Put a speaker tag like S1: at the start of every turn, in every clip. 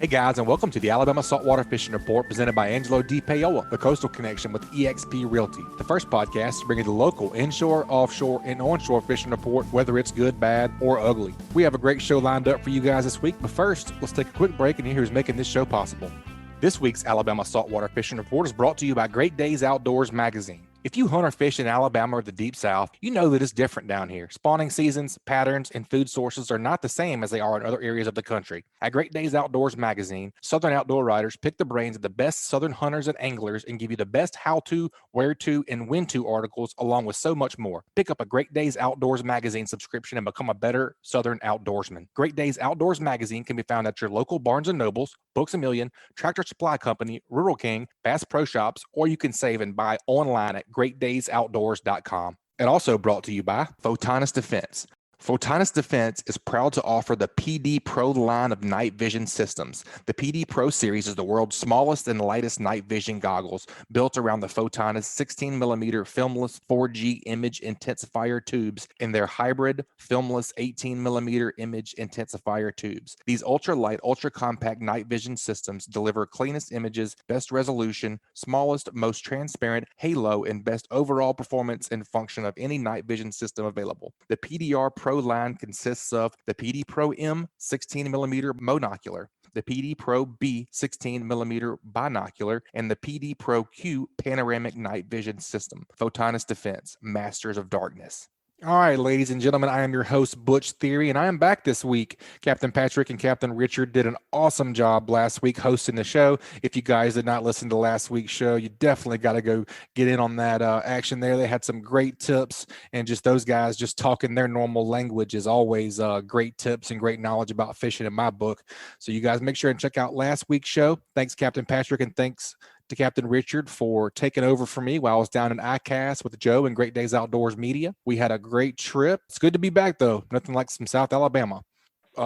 S1: Hey guys, and welcome to the Alabama Saltwater Fishing Report presented by Angelo DePaola, the Coastal Connection with eXp Realty. The first podcast bringing the local inshore, offshore, and onshore fishing report, whether it's good, bad, or ugly. We have a great show lined up for you guys this week, but first, let's take a quick break and hear who's making this show possible. This week's Alabama Saltwater Fishing Report is brought to you by Great Days Outdoors magazine. If you hunt or fish in Alabama or the Deep South, you know that it's different down here. Spawning seasons, patterns, and food sources are not the same as they are in other areas of the country. At Great Days Outdoors magazine, Southern outdoor writers pick the brains of the best Southern hunters and anglers and give you the best how-to, where-to, and when-to articles, along with so much more. Pick up a Great Days Outdoors magazine subscription and become a better Southern outdoorsman. Great Days Outdoors magazine can be found at your local Barnes & Nobles, Books A Million, Tractor Supply Company, Rural King, Bass Pro Shops, or you can save and buy online at greatdaysoutdoors.com. And also brought to you by Photonis Defense. Photonis Defense is proud to offer the PD Pro line of night vision systems. The PD Pro series is the world's smallest and lightest night vision goggles built around the Photonis 16mm filmless 4G image intensifier tubes and their hybrid filmless 18mm image intensifier tubes. These ultra-light, ultra-compact night vision systems deliver cleanest images, best resolution, smallest, most transparent halo, and best overall performance and function of any night vision system available. The PDR Pro line consists of the PD Pro M 16mm monocular, the PD Pro B 16mm binocular, and the PD Pro Q panoramic night vision system. Photonis Defense, Masters of Darkness. All right, ladies and gentlemen, I am your host, Butch Thierry, and I am back this week. Captain Patrick and Captain Richard did an awesome job last week hosting the show. If you guys did not listen to last week's show, you definitely got to go get in on that action there. They had some great tips, and just those guys just talking their normal language is always great tips and great knowledge about fishing in my book. So you guys make sure and check out last week's show. Thanks, Captain Patrick, and thanks to Captain Richard for taking over for me while I was down in ICAST with Joe and Great Days Outdoors Media. We had a great trip. It's good to be back, though. Nothing like some South Alabama.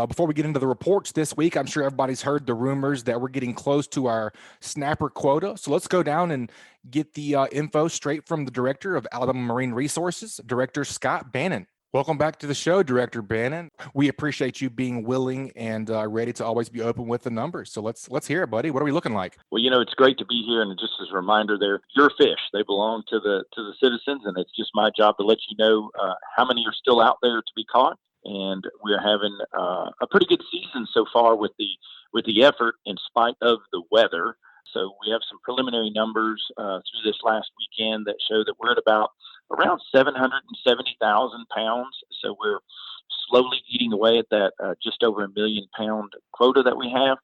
S1: Before we get into the reports this week, I'm sure everybody's heard the rumors that we're getting close to our snapper quota. So let's go down and get the info straight from the director of Alabama Marine Resources, Director Scott Bannon. Welcome back to the show, Director Bannon. We appreciate you being willing and ready to always be open with the numbers. So let's hear it, buddy. What are we looking like?
S2: Well, it's great to be here, and just as a reminder, they're your fish. They belong to the citizens, and it's just my job to let you know how many are still out there to be caught. And we're having a pretty good season so far with the effort, in spite of the weather. So we have some preliminary numbers through this last weekend that show that we're at around 770,000 pounds. So we're slowly eating away at that just over 1 million pound quota that we have.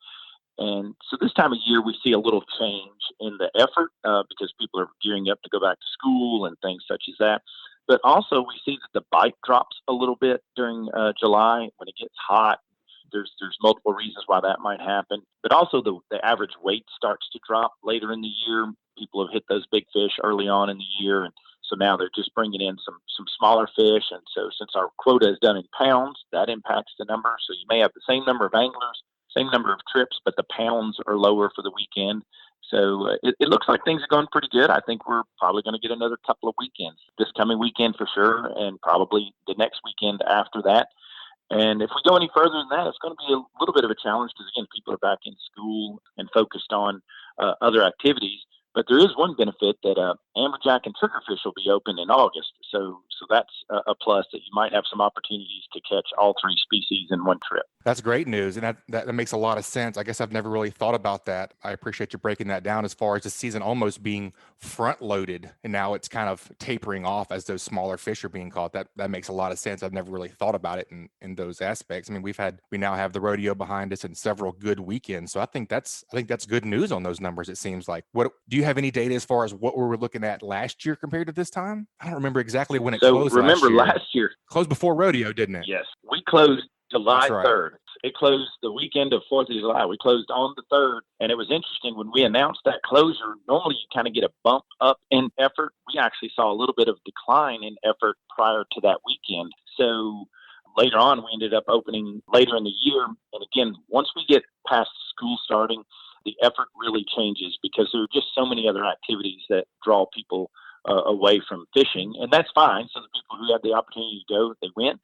S2: And so this time of year, we see a little change in the effort because people are gearing up to go back to school and things such as that. But also we see that the bite drops a little bit during July when it gets hot. There's multiple reasons why that might happen, but also the average weight starts to drop later in the year. People have hit those big fish early on in the year, and so now they're just bringing in some smaller fish. And so since our quota is done in pounds, that impacts the number. So you may have the same number of anglers, same number of trips, but the pounds are lower for the weekend. So it looks like things are going pretty good. I think we're probably going to get another couple of weekends, this coming weekend for sure, and probably the next weekend after that. And if we go any further than that, it's going to be a little bit of a challenge because, again, people are back in school and focused on other activities. But there is one benefit that amberjack and triggerfish will be open in August. So that's a plus, that you might have some opportunities to catch all three species in one trip.
S1: That's great news, and that makes a lot of sense. I guess I've never really thought about that. I appreciate you breaking that down as far as the season almost being front-loaded, and now it's kind of tapering off as those smaller fish are being caught. That makes a lot of sense. I've never really thought about it in those aspects. I mean, we now have the rodeo behind us and several good weekends, so I think that's good news on those numbers. It seems like. What do you have any data as far as what we were looking at last year compared to this time? I don't remember exactly when it closed.
S2: Remember last year
S1: closed before rodeo, didn't it?
S2: Yes, we closed July 3rd.
S1: Right.
S2: It closed the weekend of 4th of July. We closed on the 3rd, and it was interesting when we announced that closure. Normally, you kind of get a bump up in effort. We actually saw a little bit of decline in effort prior to that weekend. So later on, we ended up opening later in the year. And again, once we get past school starting, the effort really changes because there are just so many other activities that draw people away from fishing, and that's fine. So the people who have the opportunity to go, they went.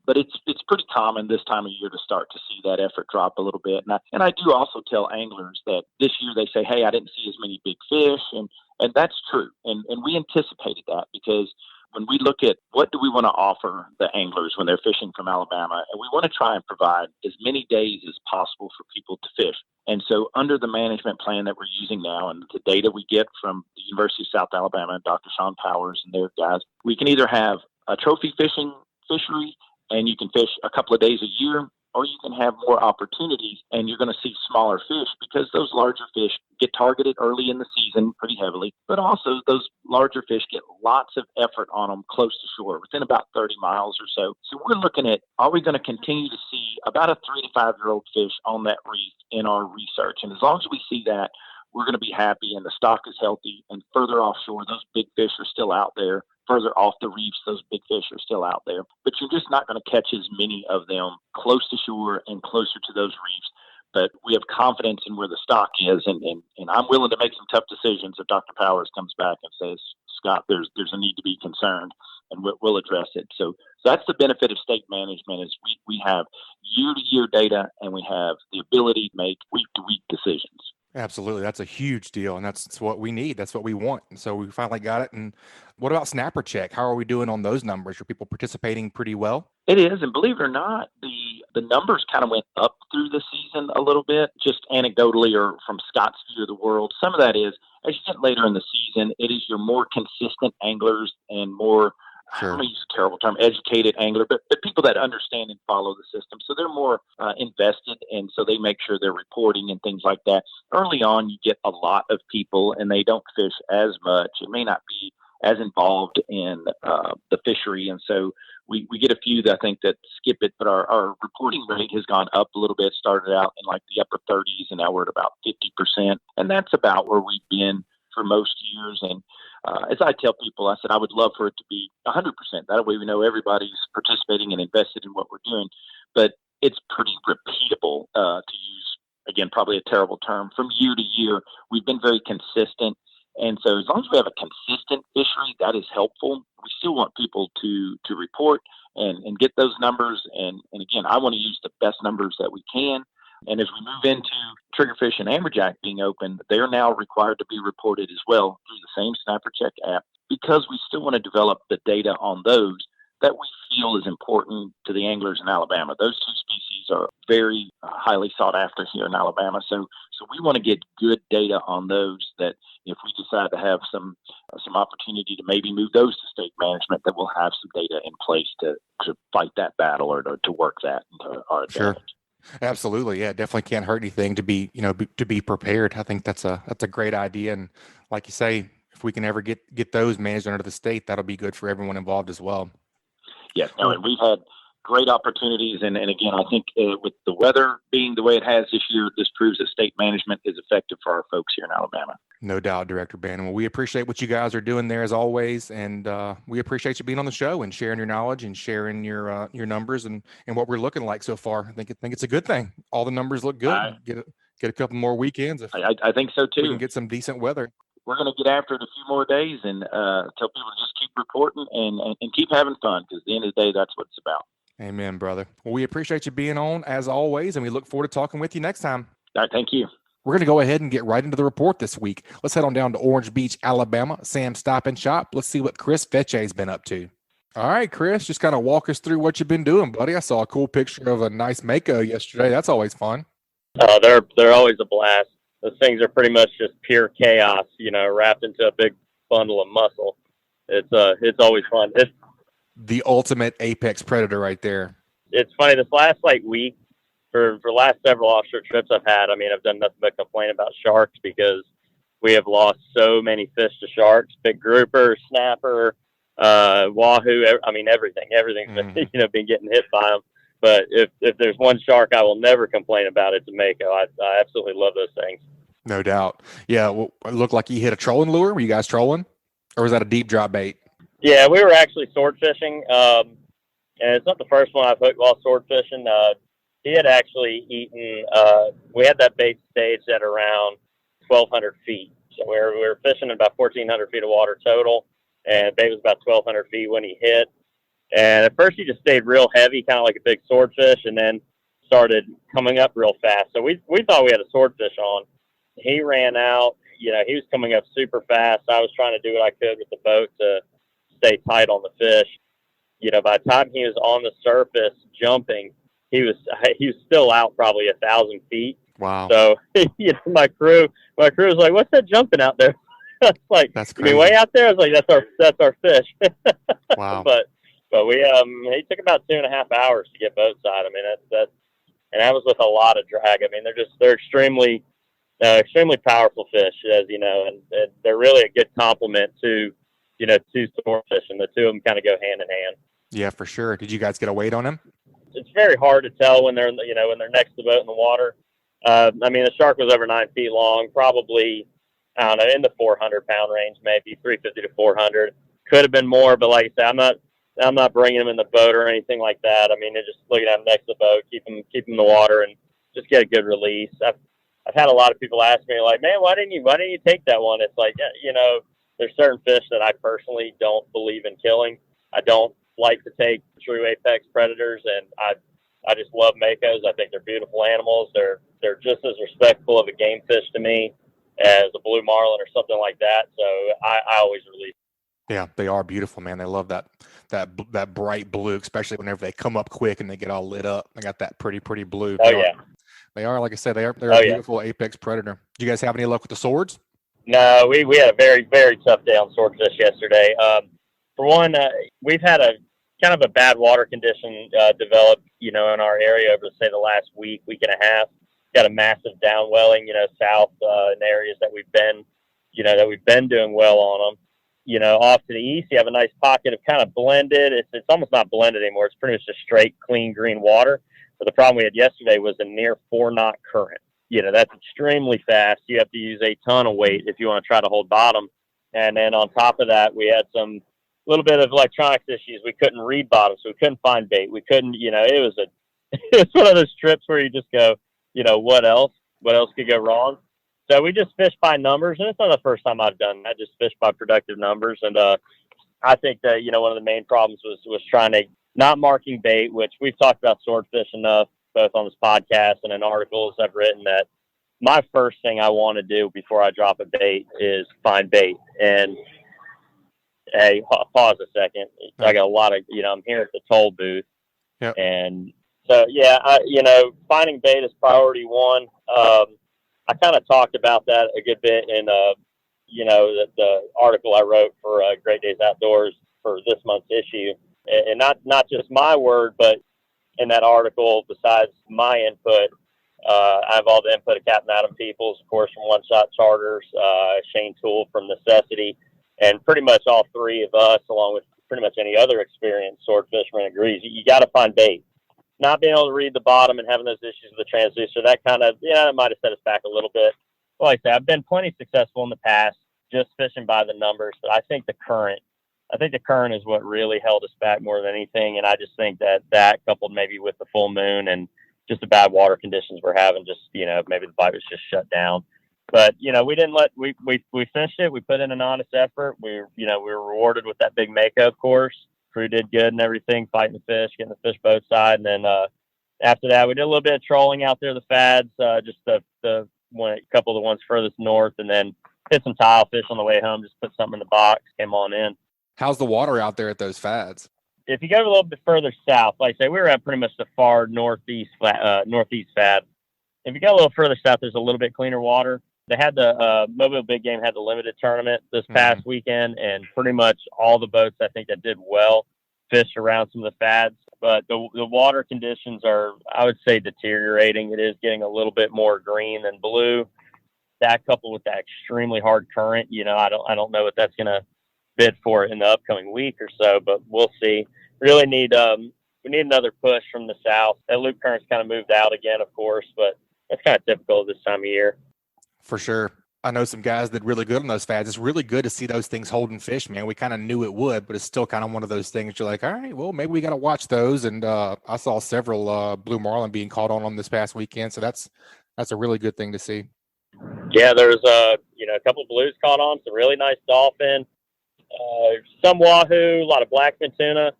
S2: But it's pretty common this time of year to start to see that effort drop a little bit. And I do also tell anglers that this year they say, hey, I didn't see as many big fish, and that's true. And we anticipated that, because when we look at what do we want to offer the anglers when they're fishing from Alabama, and we want to try and provide as many days as possible for people to fish. And so under the management plan that we're using now and the data we get from the University of South Alabama and Dr. Sean Powers and their guys, we can either have a trophy fishing fishery and you can fish a couple of days a year, or you can have more opportunities and you're going to see smaller fish, because those larger fish get targeted early in the season pretty heavily, but also those larger fish get lots of effort on them close to shore, within about 30 miles or so. So we're looking at, are we going to continue to see about a 3 to 5 year old fish on that reef in our research? And as long as we see that, we're going to be happy, and the stock is healthy. And further offshore, those big fish are still out there. Further off the reefs, those big fish are still out there. But you're just not going to catch as many of them close to shore and closer to those reefs. But we have confidence in where the stock is, and I'm willing to make some tough decisions if Dr. Powers comes back and says, Scott, there's a need to be concerned, and we'll address it. So that's the benefit of state management, is we have year-to-year data, and we have the ability to make week-to-week decisions.
S1: Absolutely. That's a huge deal, and that's what we need. That's what we want. And so we finally got it. And what about snapper check? How are we doing on those numbers? Are people participating pretty well?
S2: It is, and believe it or not, the numbers kind of went up through the season a little bit, just anecdotally or from Scott's view of the world. Some of that is, as you get later in the season, it is your more consistent anglers and more,
S1: Sure.
S2: I'm going to use a terrible term, educated angler, but people that understand and follow the system. So they're more invested, and so they make sure they're reporting and things like that. Early on, you get a lot of people, and they don't fish as much. It may not be as involved in the fishery, and so we get a few that I think that skip it, but our reporting rate has gone up a little bit. Started out in like the upper 30s, and now we're at about 50%, and that's about where we've been for most years. And as I tell people, I said I would love for it to be 100%. That way we know everybody's participating and invested in what we're doing. But it's pretty repeatable, to use, again, probably a terrible term. From year to year, we've been very consistent. And so as long as we have a consistent fishery, that is helpful. We still want people to report and get those numbers. And again, I want to use the best numbers that we can. And as we move into triggerfish and amberjack being open, they are now required to be reported as well through the same Snapper Check app, because we still want to develop the data on those that we feel is important to the anglers in Alabama. Those two species are very highly sought after here in Alabama. So we want to get good data on those, that if we decide to have some opportunity to maybe move those to state management, that we'll have some data in place to fight that battle, or to work that into our advantage.
S1: Sure. Absolutely. Yeah, it definitely can't hurt anything to be prepared. I think that's a great idea. And like you say, if we can ever get those managed under the state, that'll be good for everyone involved as well.
S2: Yes. No, and we've had great opportunities. And again, I think with the weather being the way it has this year, this proves that state management is effective for our folks here in Alabama.
S1: No doubt, Director Bannon. Well, we appreciate what you guys are doing there as always. And we appreciate you being on the show and sharing your knowledge and sharing your numbers and what we're looking like so far. I think it's a good thing. All the numbers look good. Get a couple more weekends.
S2: I think so too.
S1: We can get some decent weather.
S2: We're going to get after it a few more days and tell people to just keep reporting and keep having fun, because at the end of the day, that's what it's about.
S1: Amen, brother. Well, we appreciate you being on as always, and we look forward to talking with you next time.
S2: All right, thank you.
S1: We're going to go ahead and get right into the report this week. Let's head on down to Orange Beach, Alabama, Sam's Stop and Shop. Let's see what Chris Vecsey's been up to. All right, Chris, just kind of walk us through what you've been doing, buddy. I saw a cool picture of a nice mako yesterday. That's always fun.
S3: They're always a blast. Those things are pretty much just pure chaos, wrapped into a big bundle of muscle. It's always fun. It's
S1: the ultimate apex predator right there.
S3: It's funny, this last week, for last several offshore trips I've had, I've done nothing but complain about sharks, because we have lost so many fish to sharks, big grouper, snapper, wahoo, everything's been getting hit by them. But if there's one shark I will never complain about, it's a mako. I absolutely love those things.
S1: No doubt. Yeah, well, it looked like you hit a trolling lure. Were you guys trolling? Or was that a deep drop bait? Yeah,
S3: we were actually sword fishing. And it's not the first one I've hooked while sword fishing. He had actually eaten, we had that bait staged at around 1,200 feet. So we were fishing at about 1,400 feet of water total. and bait was about 1,200 feet when he hit. And at first he just stayed real heavy, kind of like a big swordfish, and then started coming up real fast. So we thought we had a swordfish on. He ran out. He was coming up super fast. I was trying to do what I could with the boat to stay tight on the fish. By the time he was on the surface jumping, he was still out probably 1,000 feet.
S1: Wow.
S3: So, my crew was like, "What's that jumping out there?" I was like,
S1: that's
S3: crazy. You mean way out there? I was like, "That's our fish."
S1: Wow.
S3: But we he took about 2.5 hours to get boat side. I mean, and that was with a lot of drag. I mean, they're extremely powerful fish, as you know, and they're really a good complement to swordfish, and the two of them kind of go hand in hand.
S1: Yeah, for sure. Did you guys get a weight on him?
S3: It's very hard to tell when they're when they're next to the boat in the water. I mean, the shark was over 9 feet long, probably, I don't know, in the 400-pound range, maybe 350 to 400. Could have been more, but like I said, I'm not bringing him in the boat or anything like that. I mean, they're just looking at him next to the boat, keep him in the water, and just get a good release. I've had a lot of people ask me, like, "Man, why didn't you take that one?" It's like, there's certain fish that I personally don't believe in killing. I don't like to take true apex predators, and I just love makos. I think they're beautiful animals. They're just as respectful of a game fish to me as a blue marlin or something like that. So I always release.
S1: Yeah, they are beautiful, man. They love that bright blue, especially whenever they come up quick and they get all lit up. They got that pretty blue. They are, like I said, they're a beautiful apex predator. Do you guys have any luck with the swords?
S3: No, we had a very, very tough day on swordfish yesterday. For one, we've had a kind of a bad water condition develop, in our area over, say, the last week and a half. Got a massive downwelling, south in areas that we've been doing well on them. Off to the east, you have a nice pocket of kind of blended. It's almost not blended anymore. It's pretty much just straight, clean, green water. But the problem we had yesterday was a near 4-knot current. That's extremely fast. You have to use a ton of weight if you want to try to hold bottom. And then on top of that, we had some little bit of electronics issues. We couldn't read bottom, so we couldn't find bait. We couldn't, it was one of those trips where you just go, what else? What else could go wrong? So we just fished by numbers, and it's not the first time I've done that. Just fished by productive numbers. And I think that, one of the main problems was trying to not marking bait, which we've talked about swordfish enough, both on this podcast and in articles I've written, that my first thing I want to do before I drop a bait is find bait. And hey, pause a second. I got a lot of, I'm here at the toll booth.
S1: Yep.
S3: And so, finding bait is priority one. I kind of talked about that a good bit in, the article I wrote for Great Days Outdoors for this month's issue. And not just my word, but in that article, besides my input, I have all the input of Captain Adam Peoples, of course, from One Shot Charters, Shane Toole from Necessity, and pretty much all three of us, along with pretty much any other experienced sword fisherman, agrees. You got to find bait. Not being able to read the bottom and having those issues with the transducer, that kind of, that might have set us back a little bit. Well, like I said, I've been plenty successful in the past, just fishing by the numbers, but I think the current is what really held us back more than anything. And I just think that coupled maybe with the full moon and just the bad water conditions we're having, just, maybe the bite was just shut down. But, we didn't we finished it. We put in an honest effort. We were rewarded with that big mako, of course. Crew did good and everything, fighting the fish, getting the fish boat side. And then after that, we did a little bit of trolling out there, the fads, just a couple of the ones furthest north, and then hit some tile fish on the way home, just put something in the box, came on in.
S1: How's the water out there at those fads?
S3: If you go a little bit further south, like I say, we were at pretty much the far northeast fad. If you go a little further south, there's a little bit cleaner water. They had the Mobile Big Game had the limited tournament this past weekend, and pretty much all the boats I think that did well fished around some of the fads. But the water conditions are, I would say, deteriorating. It is getting a little bit more green than blue. That coupled with that extremely hard current, I don't know what that's going to bid for in the upcoming week or so, but we'll see. Really need we need another push from the south. That loop current's kind of moved out again, of course, but that's kind of typical this time of year.
S1: For sure. I know some guys that really good on those fads. It's really good to see those things holding fish, man. We kind of knew it would, but it's still kind of one of those things you're like, all right, well, maybe we got to watch those. And I saw several blue marlin being caught on this past weekend, so that's a really good thing to see.
S3: Yeah, there's a couple of blues caught on, some really nice dolphin. some wahoo, a lot of blackfin tuna.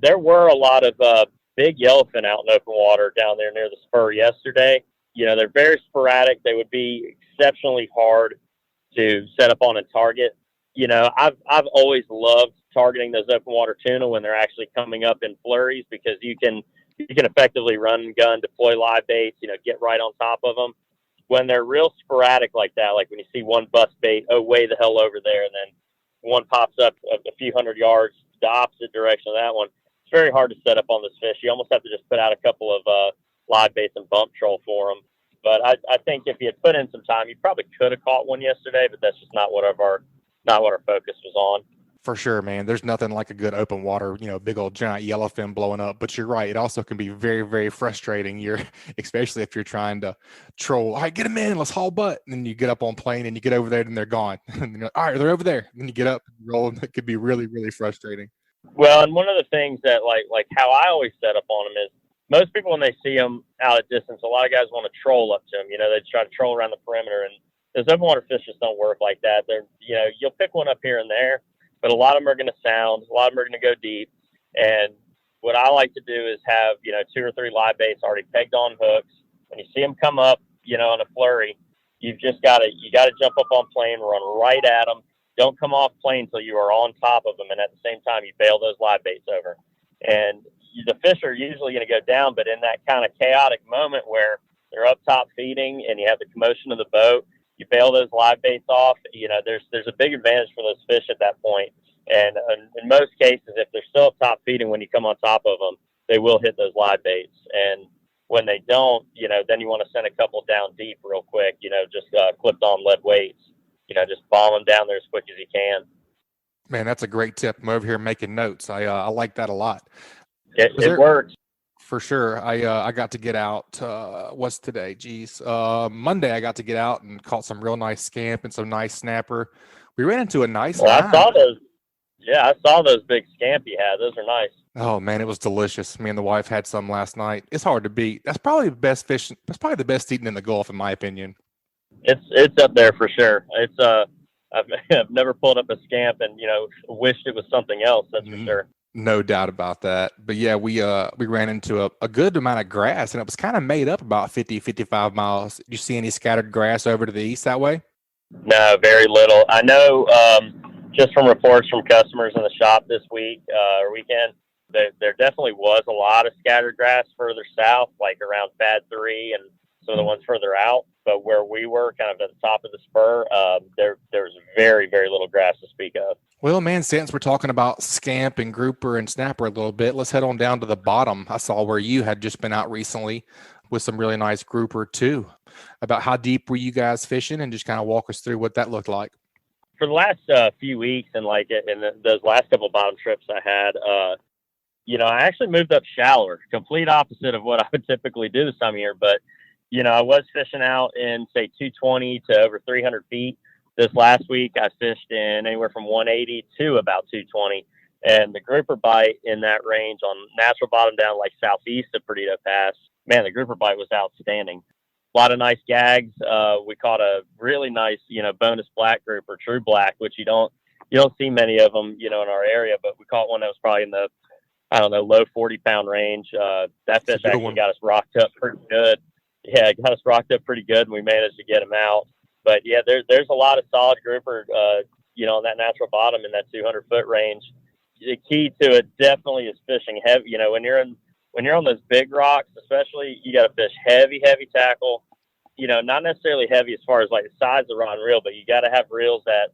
S3: There were a lot of big yellowfin out in open water down there near the spur yesterday. They're very sporadic. They would be exceptionally hard to set up on and target. I've always loved targeting those open water tuna when they're actually coming up in flurries, because you can effectively run and gun, deploy live baits, get right on top of them. When they're real sporadic like that, like when you see one bust bait, way the hell over there, and then one pops up a few hundred yards the opposite direction of that one, it's very hard to set up on this fish. You almost have to just put out a couple of live baits and bump troll for them. But I think if you had put in some time, you probably could have caught one yesterday, but that's just not what our focus was on.
S1: For sure, man. There's nothing like a good open water, big old giant yellowfin blowing up. But you're right. It also can be very, very frustrating. Especially if you're trying to troll. All right, get them in. Let's haul butt. And then you get up on plane and you get over there and they're gone. And you're like, all right, they're over there. And then you get up and roll. And it could be really, really frustrating.
S3: Well, and one of the things that like how I always set up on them is, most people, when they see them out at distance, a lot of guys want to troll up to them. They try to troll around the perimeter, and those open water fish just don't work like that. They're, you'll pick one up here and there, but a lot of them are going to sound. A lot of them are going to go deep. And what I like to do is have, 2 or 3 live baits already pegged on hooks. When you see them come up, on a flurry, you've just got to jump up on plane, run right at them. Don't come off plane until you are on top of them, and at the same time, you bail those live baits over. And the fish are usually going to go down, but in that kind of chaotic moment where they're up top feeding and you have the commotion of the boat, you bail those live baits off. There's a big advantage for those fish at that point. And in most cases, if they're still up top feeding when you come on top of them, they will hit those live baits. And when they don't, then you want to send a couple down deep real quick, just clipped on lead weights, just bomb them down there as quick as you can.
S1: Man, that's a great tip. I'm over here making notes. I like that a lot.
S3: It works.
S1: For sure. I got to get out, what's today? Monday I got to get out and caught some real nice scamp and some nice snapper. We ran into a nice line.
S3: I saw those. Yeah, I saw those big scamp you had. Those are nice.
S1: Oh man, it was delicious. Me and the wife had some last night. It's hard to beat. That's probably the best fish. That's probably the best eating in the Gulf, in my opinion.
S3: It's up there for sure. It's I've never pulled up a scamp and wished it was something else. That's for sure.
S1: No doubt about that. But yeah, we ran into a good amount of grass, and it was kind of made up about 50-55 miles. Did you see any scattered grass over to the east that way?
S3: No, very little. I know just from reports from customers in the shop this week or weekend, there definitely was a lot of scattered grass further south, like around Fad 3 and some of the ones further out. But where we were, kind of at the top of the spur, there was very, very little grass to speak of.
S1: Well, man, since we're talking about scamp and grouper and snapper a little bit, let's head on down to the bottom. I saw where you had just been out recently with some really nice grouper too. About how deep were you guys fishing, and just kind of walk us through what that looked like.
S3: For the last few weeks, and those last couple bottom trips I had, I actually moved up shallower, complete opposite of what I would typically do this time of year. But I was fishing out in, say, 220 to over 300 feet. This last week, I fished in anywhere from 180 to about 220. And the grouper bite in that range on natural bottom down like southeast of Perdido Pass, man, the grouper bite was outstanding. A lot of nice gags. We caught a really nice, bonus black grouper, true black, which you don't see many of them, in our area. But we caught one that was probably in the, low 40-pound range. That fish actually got us rocked up pretty good. Yeah, it got us rocked up pretty good, and we managed to get him out. But yeah, there's a lot of solid grouper, on that natural bottom in that 200-foot range. The key to it definitely is fishing heavy. When you're on those big rocks, especially, you got to fish heavy tackle. Not necessarily heavy as far as like the size of the rod and reel, but you got to have reels that,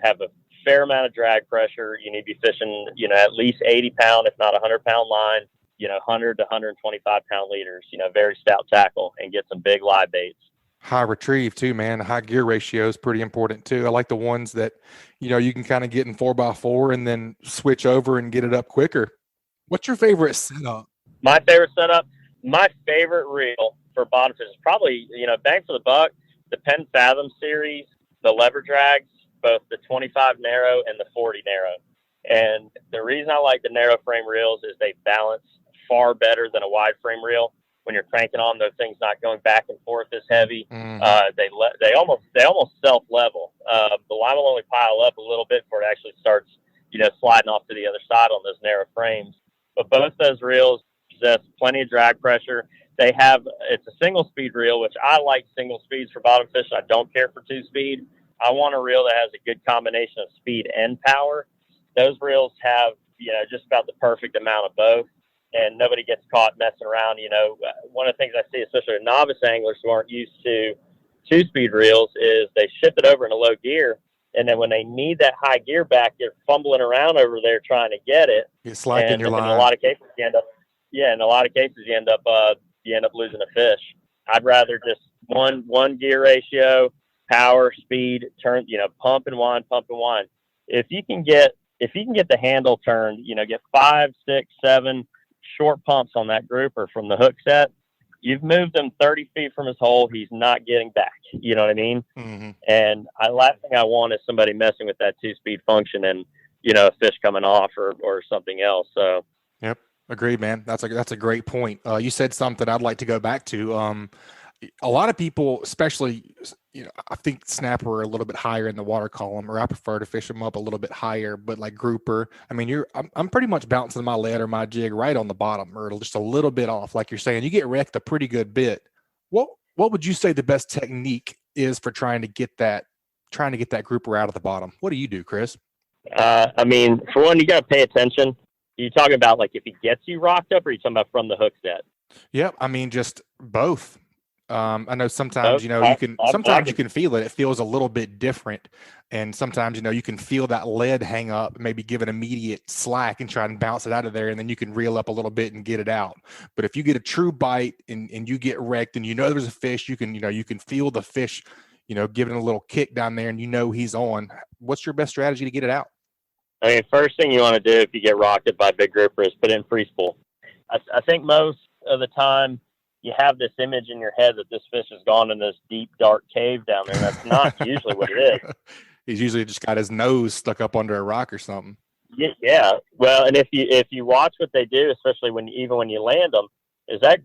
S3: have a fair amount of drag pressure. You need to be fishing, at least 80-pound, if not 100-pound line. 100 to 125-pound leaders. Very stout tackle, and get some big live baits.
S1: High retrieve too, man. High gear ratio is pretty important too. I like the ones that, you can kind of get in 4x4 and then switch over and get it up quicker. What's your favorite setup?
S3: My favorite reel for bottom fish is probably, bang for the buck, the Penn Fathom series, the lever drags, both the 25 narrow and the 40 narrow. And the reason I like the narrow frame reels is they balance far better than a wide frame reel. When you're cranking on, those things not going back and forth as heavy. Mm-hmm. They almost self level. The line will only pile up a little bit before it actually starts, sliding off to the other side on those narrow frames. But both those reels possess plenty of drag pressure. It's a single speed reel, which I like single speeds for bottom fish. I don't care for 2-speed. I want a reel that has a good combination of speed and power. Those reels have, just about the perfect amount of both, and nobody gets caught messing around. One of the things I see, especially with novice anglers who aren't used to 2-speed reels, is they shift it over in a low gear, and then when they need that high gear back, you're fumbling around over there trying to get it.
S1: You're slacking your line.
S3: In a lot of cases, you end up losing a fish. I'd rather just one gear ratio, power, speed, turn, pump and wind. If you can get the handle turned, get 5, 6, 7 short pumps on that grouper from the hook set, you've moved him 30 feet from his hole. He's not getting back. You know what I mean? Mm-hmm. And last thing I want is somebody messing with that 2-speed function and, a fish coming off or something else. So.
S1: Yep. Agreed, man. That's a great point. You said something I'd like to go back to. A lot of people, especially, I think snapper are a little bit higher in the water column, or I prefer to fish them up a little bit higher. But like grouper, I mean, I'm pretty much bouncing my lead or my jig right on the bottom, or just a little bit off. Like you're saying, you get wrecked a pretty good bit. What would you say the best technique is for trying to get that grouper out of the bottom? What do you do, Chris?
S3: I mean, for one, you got to pay attention. Are you talking about like if he gets you rocked up, or are you talking about from the hook set?
S1: Yep. I mean, just both. I know sometimes, you can feel it. It feels a little bit different. And sometimes, you can feel that lead hang up, maybe give it immediate slack and try and bounce it out of there. And then you can reel up a little bit and get it out. But if you get a true bite and you get wrecked and there's a fish, you can feel the fish, giving a little kick down there and he's on. What's your best strategy to get it out?
S3: I mean, first thing you want to do if you get rocked by a big grouper is put in free spool. I think most of the time you have this image in your head that this fish has gone in this deep, dark cave down there. That's not usually what it is.
S1: He's usually just got his nose stuck up under a rock or something.
S3: Yeah. Well, and if you watch what they do, especially when you land them, is that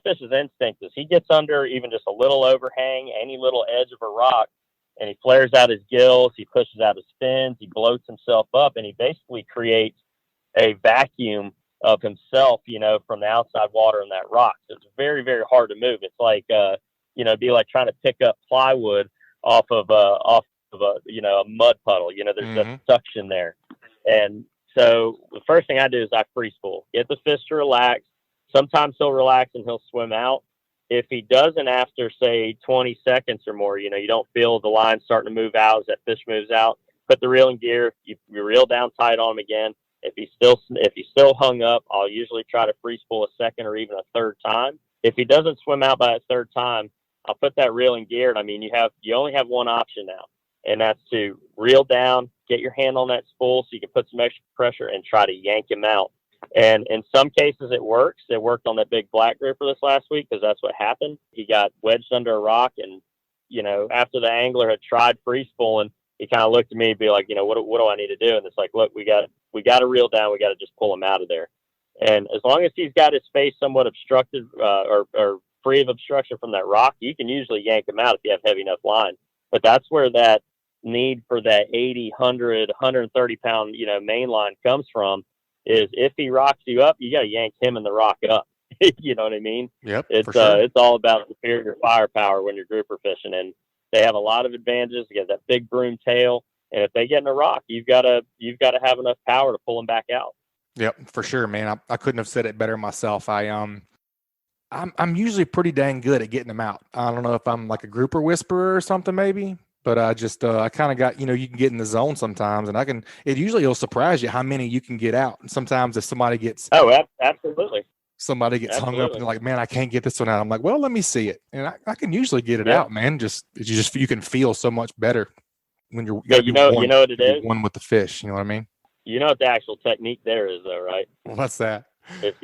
S3: fish's instinct is he gets under even just a little overhang, any little edge of a rock, and he flares out his gills, he pushes out his fins, he bloats himself up, and he basically creates a vacuum of himself, from the outside water in that rock. So it's very, very hard to move. It's like, it'd be like trying to pick up plywood off of a mud puddle. There's a suction there. And so the first thing I do is I free spool, get the fish to relax. Sometimes he'll relax and he'll swim out. If he doesn't after, say, 20 seconds or more, you don't feel the line starting to move out as that fish moves out, put the reel in gear, you reel down tight on him again. If he's still hung up, I'll usually try to free spool a second or even a third time. If he doesn't swim out by a third time, I'll put that reel in gear. And I mean, you only have one option now, and that's to reel down, get your hand on that spool so you can put some extra pressure and try to yank him out. And in some cases it works. It worked on that big black grouper this last week because that's what happened. He got wedged under a rock, and after the angler had tried free spooling, he kind of looked at me and be like, what do I need to do? And it's like, look, we got to reel down. We got to just pull him out of there. And as long as he's got his face somewhat obstructed or free of obstruction from that rock, you can usually yank him out if you have heavy enough line. But that's where that need for that 80, 100, 130 pound, main line comes from, is if he rocks you up, you got to yank him and the rock up. You know what I mean?
S1: Yep.
S3: It's,
S1: for sure.
S3: It's all about superior firepower when you're grouper fishing, and they have a lot of advantages. You got that big broom tail, and if they get in a rock, you've got to have enough power to pull them back out.
S1: Yep, for sure, man. I couldn't have said it better myself. I'm usually pretty dang good at getting them out. I don't know if I'm like a grouper whisperer or something, maybe, but I kind of got, you can get in the zone sometimes, and it'll surprise you how many you can get out. And sometimes if somebody gets
S3: absolutely.
S1: Somebody gets hung up and they're like, man, I can't get this one out. I'm like, well, let me see it. And I can usually get it out, man. You can feel so much better when you're,
S3: you know what it is?
S1: One with the fish. You know what I mean?
S3: You know what the actual technique there is though, right?
S1: What's that?
S3: It's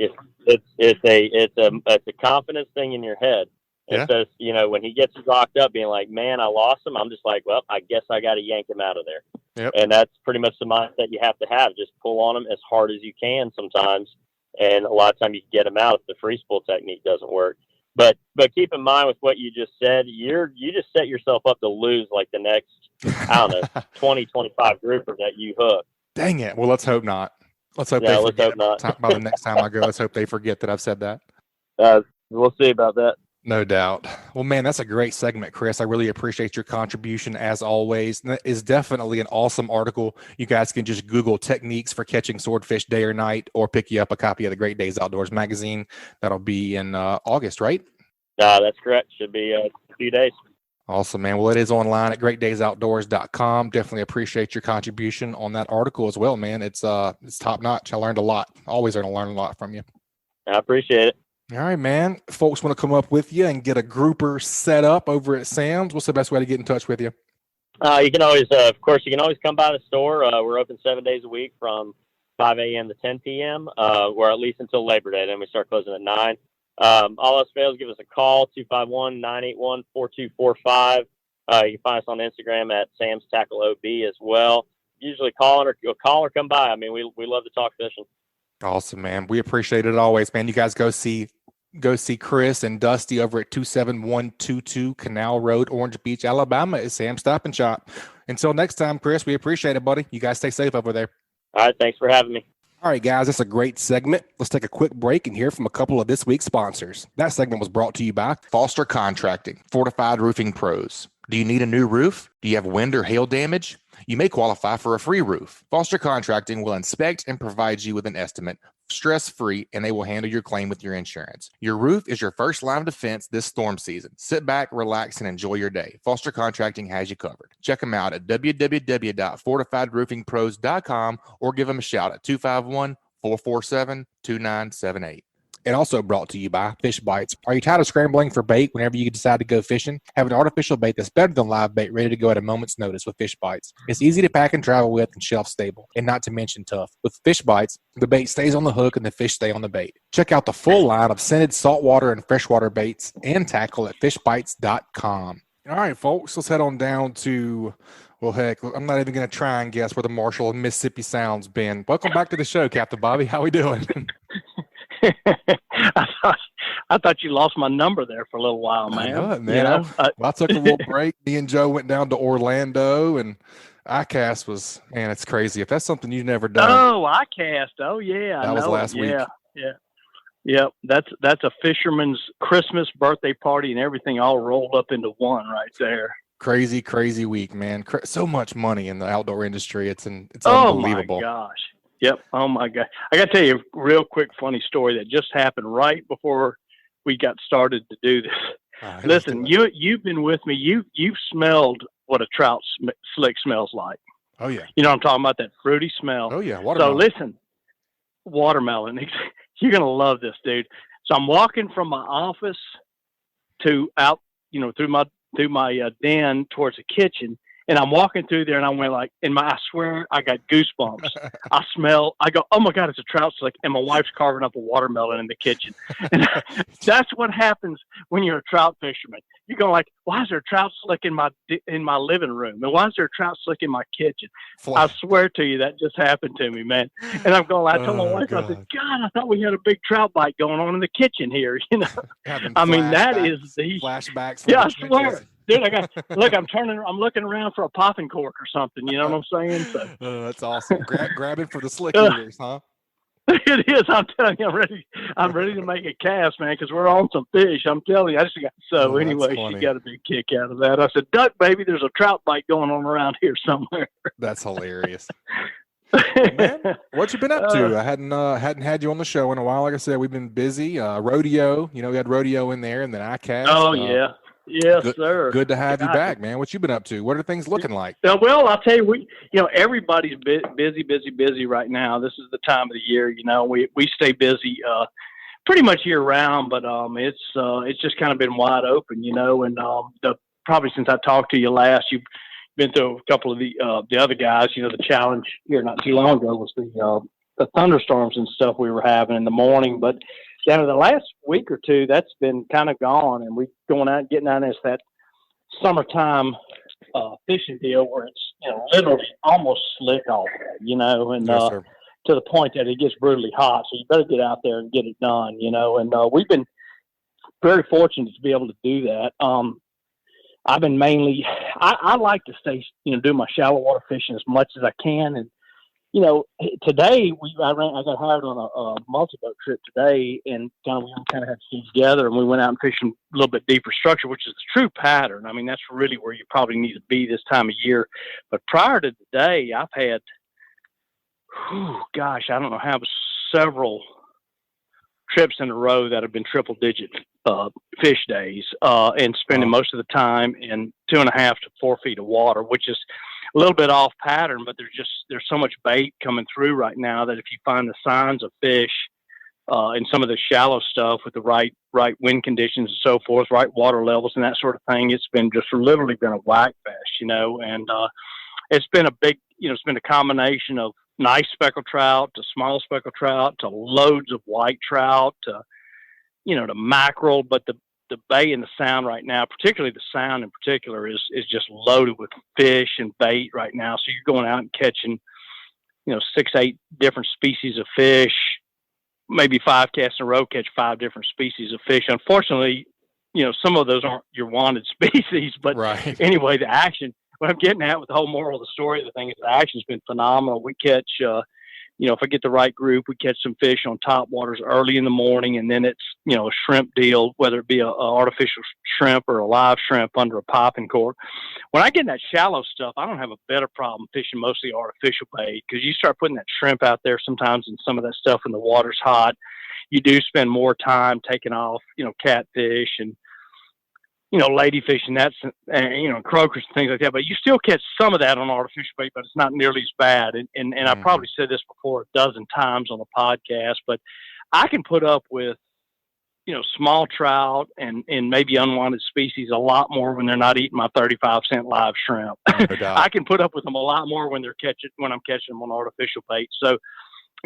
S3: a confidence thing in your head.
S1: Yeah.
S3: It says, when he gets rocked up being like, man, I lost him. I'm just like, well, I guess I got to yank him out of there.
S1: Yep.
S3: And that's pretty much the mindset you have to have. Just pull on him as hard as you can sometimes. And a lot of times you can get them out if the free spool technique doesn't work. But keep in mind with what you just said, you just set yourself up to lose like the next, I don't know, 20, 25 grouper that you hook.
S1: Dang it. Well, let's hope not. Let's hope
S3: Yeah,
S1: they
S3: let's
S1: forget.
S3: hope not.
S1: By the next time I go, let's hope they forget that I've said that.
S3: We'll see about that.
S1: No doubt. Well, man, that's a great segment, Chris. I really appreciate your contribution as always. That is definitely an awesome article. You guys can just Google techniques for catching swordfish day or night, or pick you up a copy of the Great Days Outdoors magazine. That'll be in August, right?
S3: That's correct. Should be a few days.
S1: Awesome, man. Well, it is online at greatdaysoutdoors.com. Definitely appreciate your contribution on that article as well, man. It's top notch. I learned a lot. Always going to learn a lot from you.
S3: I appreciate it.
S1: All right, man. Folks want to come up with you and get a grouper set up over at Sam's. What's the best way to get in touch with you?
S3: You can always, of course, you can always come by the store. We're open 7 days a week from 5 a.m. to 10 p.m. Or at least until Labor Day. Then we start closing at 9. All else fails, give us a call, 251-981-4245. You can find us on Instagram at Sam's Tackle OB as well. Usually call or come by. I mean, we love to talk fishing.
S1: Awesome, man. We appreciate it always, man. You guys go see Chris and Dusty over at 27122 Canal Road, Orange Beach, Alabama at Sam's Stop and Shop. Until next time, Chris, we appreciate it, buddy. You guys stay safe over there.
S3: All right. Thanks for having me.
S1: All right, guys, that's a great segment. Let's take a quick break and hear from a couple of this week's sponsors. That segment was brought to you by Foster Contracting, Fortified Roofing Pros. Do you need a new roof? Do you have wind or hail damage? You may qualify for a free roof. Foster Contracting will inspect and provide you with an estimate, stress-free, and they will handle your claim with your insurance. Your roof is your first line of defense this storm season. Sit back, relax, and enjoy your day. Foster Contracting has you covered. Check them out at www.fortifiedroofingpros.com or give them a shout at 251-447-2978. And also brought to you by Fishbites. Are you tired of scrambling for bait whenever you decide to go fishing? Have an artificial bait that's better than live bait ready to go at a moment's notice with Fishbites. It's easy to pack and travel with and shelf stable, and not to mention tough. With Fishbites, the bait stays on the hook and the fish stay on the bait. Check out the full line of scented saltwater and freshwater baits and tackle at fishbites.com. All right, folks, let's head on down to, well, heck, I'm not even going to try and guess where the Marshall and Mississippi Sound's been. Welcome back to the show, Captain Bobby. How we doing?
S4: I thought you lost my number there for a little while, man.
S1: I know it, man. I took a little break. Me and Joe went down to Orlando, and ICAST was, man, it's crazy. If that's something you've never done.
S4: Oh, ICAST. Oh, yeah.
S1: That was last week.
S4: Yeah. That's a fisherman's Christmas, birthday party, and everything all rolled up into one right there.
S1: Crazy week, man. So much money in the outdoor industry. It's unbelievable.
S4: Oh, my gosh. Yep. Oh, my God. I got to tell you a real quick funny story that just happened right before we got started to do this. Listen, you've been with me. You've smelled what a trout slick smells like.
S1: Oh, yeah.
S4: You know what I'm talking about, that fruity smell.
S1: Oh, yeah. Watermelon.
S4: So listen, watermelon. You're going to love this, dude. So I'm walking from my office to out, through my den towards the kitchen. And I'm walking through there, and I went like, I swear I got goosebumps. I go, oh my God, it's a trout slick. And my wife's carving up a watermelon in the kitchen. And that's what happens when you're a trout fisherman. You go like, why is there a trout slick in my living room? And why is there a trout slick in my kitchen? I swear to you, that just happened to me, man. And I'm going, I told my wife, I said, God, I thought we had a big trout bite going on in the kitchen here. I mean, that is the
S1: flashbacks.
S4: Yeah, I swear. Dude, I'm looking around for a popping cork or something. You know what I'm saying? So,
S1: that's awesome. Grabbing for the slick eaters, huh?
S4: It is. I'm telling you, I'm ready to make a cast, man, because we're on some fish. I'm telling you, I just got anyway. She got a big kick out of that. I said, Duck, baby, there's a trout bite going on around here somewhere. That's
S1: hilarious. Man, what you been up to? I hadn't had you on the show in a while. Like I said, we've been busy. Rodeo, we had rodeo in there, and then ICAST.
S4: Oh yeah. Yes, sir.
S1: Good to have you back, man. What you been up to? What are things looking like?
S4: Well, I'll tell you, everybody's busy right now. This is the time of the year. We stay busy pretty much year round, but it's just kind of been wide open, and probably since I talked to you last, you've been through a couple of the other guys. The challenge here not too long ago was the thunderstorms and stuff we were having in the morning, but the last week or two, that's been kind of gone, and we're going out, getting out into that summertime fishing deal where it's literally almost slick off, and
S1: yes,
S4: to the point that it gets brutally hot. So you better get out there and get it done, and we've been very fortunate to be able to do that. I've been mainly, I like to stay, do my shallow water fishing as much as I can. And, today I got hired on a multi-boat trip today, and we kind of had to see together, and we went out and fishing a little bit deeper structure, which is the true pattern. I mean, that's really where you probably need to be this time of year. But prior to today, I've had, I don't know how, several trips in a row that have been triple digit fish days, and spending most of the time in 2.5 to 4 feet of water, which is a little bit off pattern, but there's so much bait coming through right now that if you find the signs of fish in some of the shallow stuff with the right wind conditions and so forth, right water levels and that sort of thing, it's been just literally been a whack fest, and it's been a big, it's been a combination of nice speckled trout to small speckled trout to loads of white trout to mackerel. But the bay and the sound right now, particularly the sound in particular, is just loaded with fish and bait right now. So you're going out and catching 6-8 different species of fish, maybe 5 casts in a row, catch 5 different species of fish. Unfortunately, some of those aren't your wanted species, but
S1: right.
S4: Anyway, the action, what I'm getting at with the whole moral of the story of the thing is the action's been phenomenal. We catch, if I get the right group, we catch some fish on top waters early in the morning, and then it's, a shrimp deal, whether it be a artificial shrimp or a live shrimp under a popping cork. When I get in that shallow stuff, I don't have a better problem fishing mostly artificial bait, because you start putting that shrimp out there sometimes, and some of that stuff when the water's hot, you do spend more time taking off, catfish and, ladyfish and that's, croakers and things like that. But you still catch some of that on artificial bait, but it's not nearly as bad. And I probably said this before a dozen times on the podcast, but I can put up with, small trout and maybe unwanted species a lot more when they're not eating my 35-cent live shrimp.
S1: No
S4: I can put up with them a lot more when I'm catching them on artificial bait. So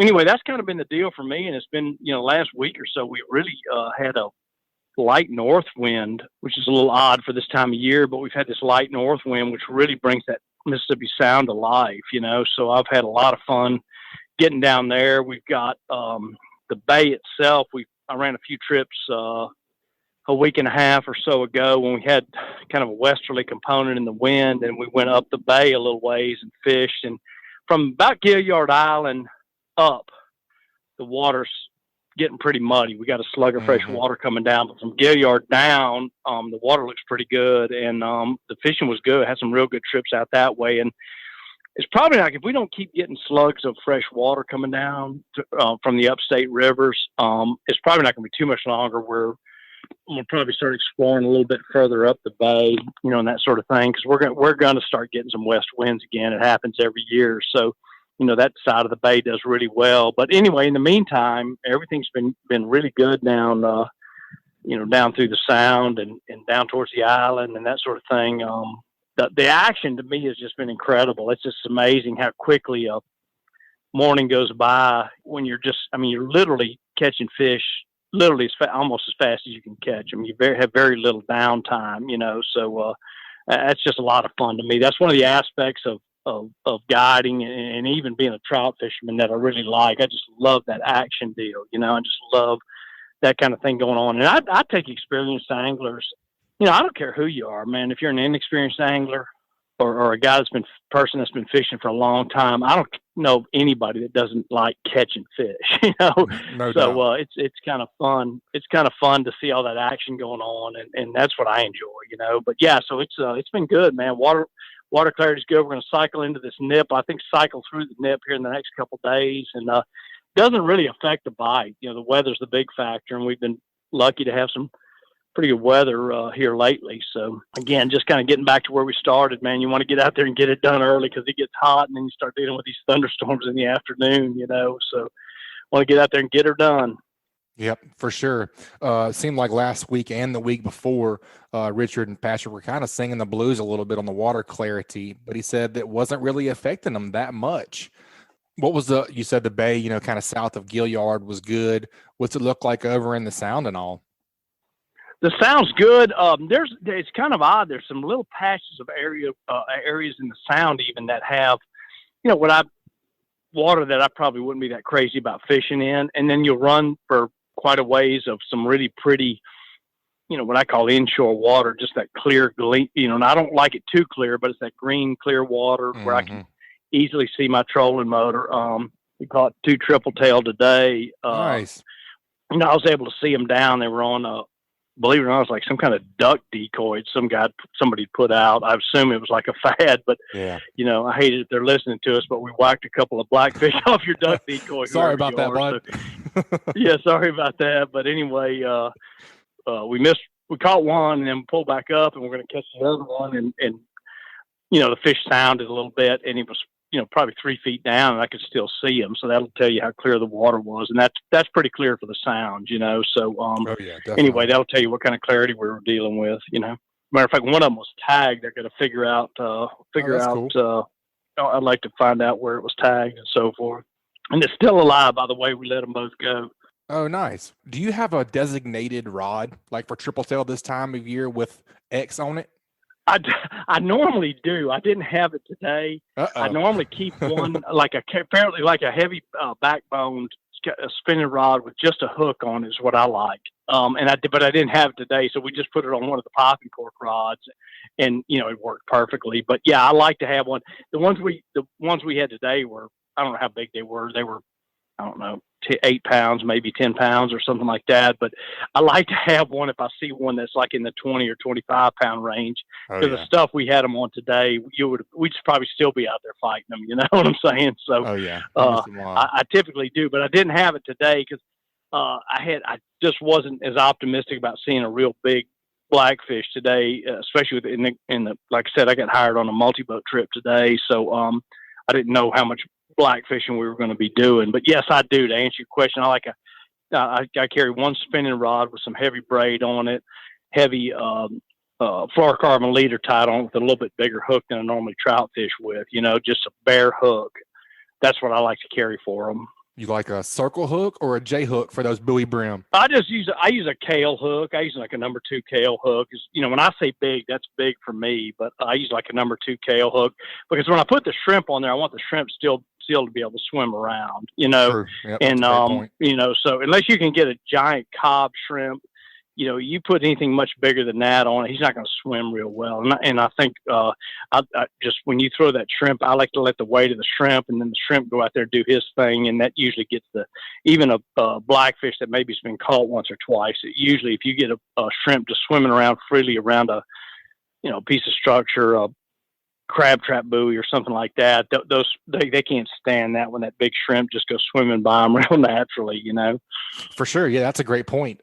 S4: anyway, that's kind of been the deal for me. And it's been, last week or so, we really had a light north wind, which is a little odd for this time of year, but we've had this light north wind, which really brings that Mississippi Sound to life, so I've had a lot of fun getting down there. We've got the bay itself. I ran a few trips a week and a half or so ago when we had kind of a westerly component in the wind, and we went up the bay a little ways and fished, and from about Gilliard Island up, the water's getting pretty muddy. We got a slug of fresh water coming down, but from Gilliard down, the water looks pretty good, and the fishing was good. Had some real good trips out that way, and it's probably like if we don't keep getting slugs of fresh water coming down from the upstate rivers, it's probably not going to be too much longer. We'll probably start exploring a little bit further up the bay, and that sort of thing, because we're going to start getting some west winds again. It happens every year, so that side of the bay does really well. But anyway, in the meantime, everything's been really good down, down through the Sound and down towards the island and that sort of thing. The action to me has just been incredible. It's just amazing how quickly a morning goes by when you're literally catching fish literally almost as fast as you can catch them. You have very little downtime, so that's just a lot of fun to me. That's one of the aspects of guiding and even being a trout fisherman that I really like. I just love that action deal, I just love that kind of thing going on. And I take experienced anglers, I don't care who you are, man. If you're an inexperienced angler or a guy person that's been fishing for a long time, I don't know anybody that doesn't like catching fish,
S1: No
S4: so it's kind of fun. It's kind of fun to see all that action going on, and that's what I enjoy, But yeah, so it's been good, man. Water clarity is good. We're going to cycle into this nip. I think cycle through the nip here in the next couple of days, and doesn't really affect the bite. The weather's the big factor, and we've been lucky to have some pretty good weather here lately. So again, just kind of getting back to where we started, man. You want to get out there and get it done early because it gets hot, and then you start dealing with these thunderstorms in the afternoon. So want to get out there and get her done.
S1: Yep, for sure. Seemed like last week and the week before, Richard and Patrick were kind of singing the blues a little bit on the water clarity, but he said that wasn't really affecting them that much. What was you said the bay, kind of south of Gilliard was good. What's it look like over in the Sound and all?
S4: The Sound's good. It's kind of odd. There's some little patches of areas in the Sound even that have, water that I probably wouldn't be that crazy about fishing in. And then you'll run for quite a ways of some really pretty what I call inshore water, just that clear gleam, and I don't like it too clear, but it's that green, clear water where I can easily see my trolling motor. We caught 2 triple tail today.
S1: Nice.
S4: I was able to see them down. They were on believe it or not, it was like some kind of duck decoy somebody put out. I assume it was like a fad, but
S1: yeah,
S4: I hate it if they're listening to us, but we whacked a couple of blackfish off your duck decoy.
S1: Sorry about that, bud.
S4: So, yeah, sorry about that. But anyway, we caught one and then pulled back up, and we're going to catch the other one. And the fish sounded a little bit, and he was, probably 3 feet down, and I could still see him. So that'll tell you how clear the water was. And that's pretty clear for the sound, So, anyway, that'll tell you what kind of clarity we were dealing with, Matter of fact, one of them was tagged. I got to figure out, cool. I'd like to find out where it was tagged and so forth. And it's still alive, by the way. We let them both go.
S1: Oh, nice. Do you have a designated rod, like for triple tail this time of year with X on it?
S4: I normally do. I didn't have it today. I normally keep one apparently like a heavy backboned spinning rod with just a hook on it is what I like. But I didn't have it today, so we just put it on one of the popping cork rods, and it worked perfectly. But yeah, I like to have one. The ones we had today were, I don't know how big they were. They were, I don't know, 8 pounds, maybe 10 pounds or something like that. But I like to have one if I see one that's like in the 20 or 25 pound range. Because the stuff we had them on today, we'd probably still be out there fighting them. You know what I'm saying? So I typically do, but I didn't have it today because I just wasn't as optimistic about seeing a real big blackfish today, especially in the like I said, I got hired on a multi-boat trip today, so I didn't know how much blackfishing we were going to be doing. But yes, I do. To answer your question, I carry one spinning rod with some heavy braid on it, heavy fluorocarbon leader tied on with a little bit bigger hook than I normally trout fish with. Just a bare hook. That's what I like to carry for them.
S1: You like a circle hook or a J hook for those buoy brim?
S4: I use a Kale hook. I use like a number 2 Kale hook. When I say big, that's big for me, but I use like a number 2 Kale hook because when I put the shrimp on there, I want the shrimp still to be able to swim around,
S1: True. Yep,
S4: and, so unless you can get a giant cob shrimp, you put anything much bigger than that on it, he's not going to swim real well. And I think I just when you throw that shrimp, I like to let the weight of the shrimp and then the shrimp go out there and do his thing, and that usually gets even a blackfish that maybe has been caught once or twice. Usually, if you get a shrimp just swimming around freely around a piece of structure, a crab trap buoy or something like that, they can't stand that when that big shrimp just goes swimming by them real naturally,
S1: For sure. Yeah, that's a great point.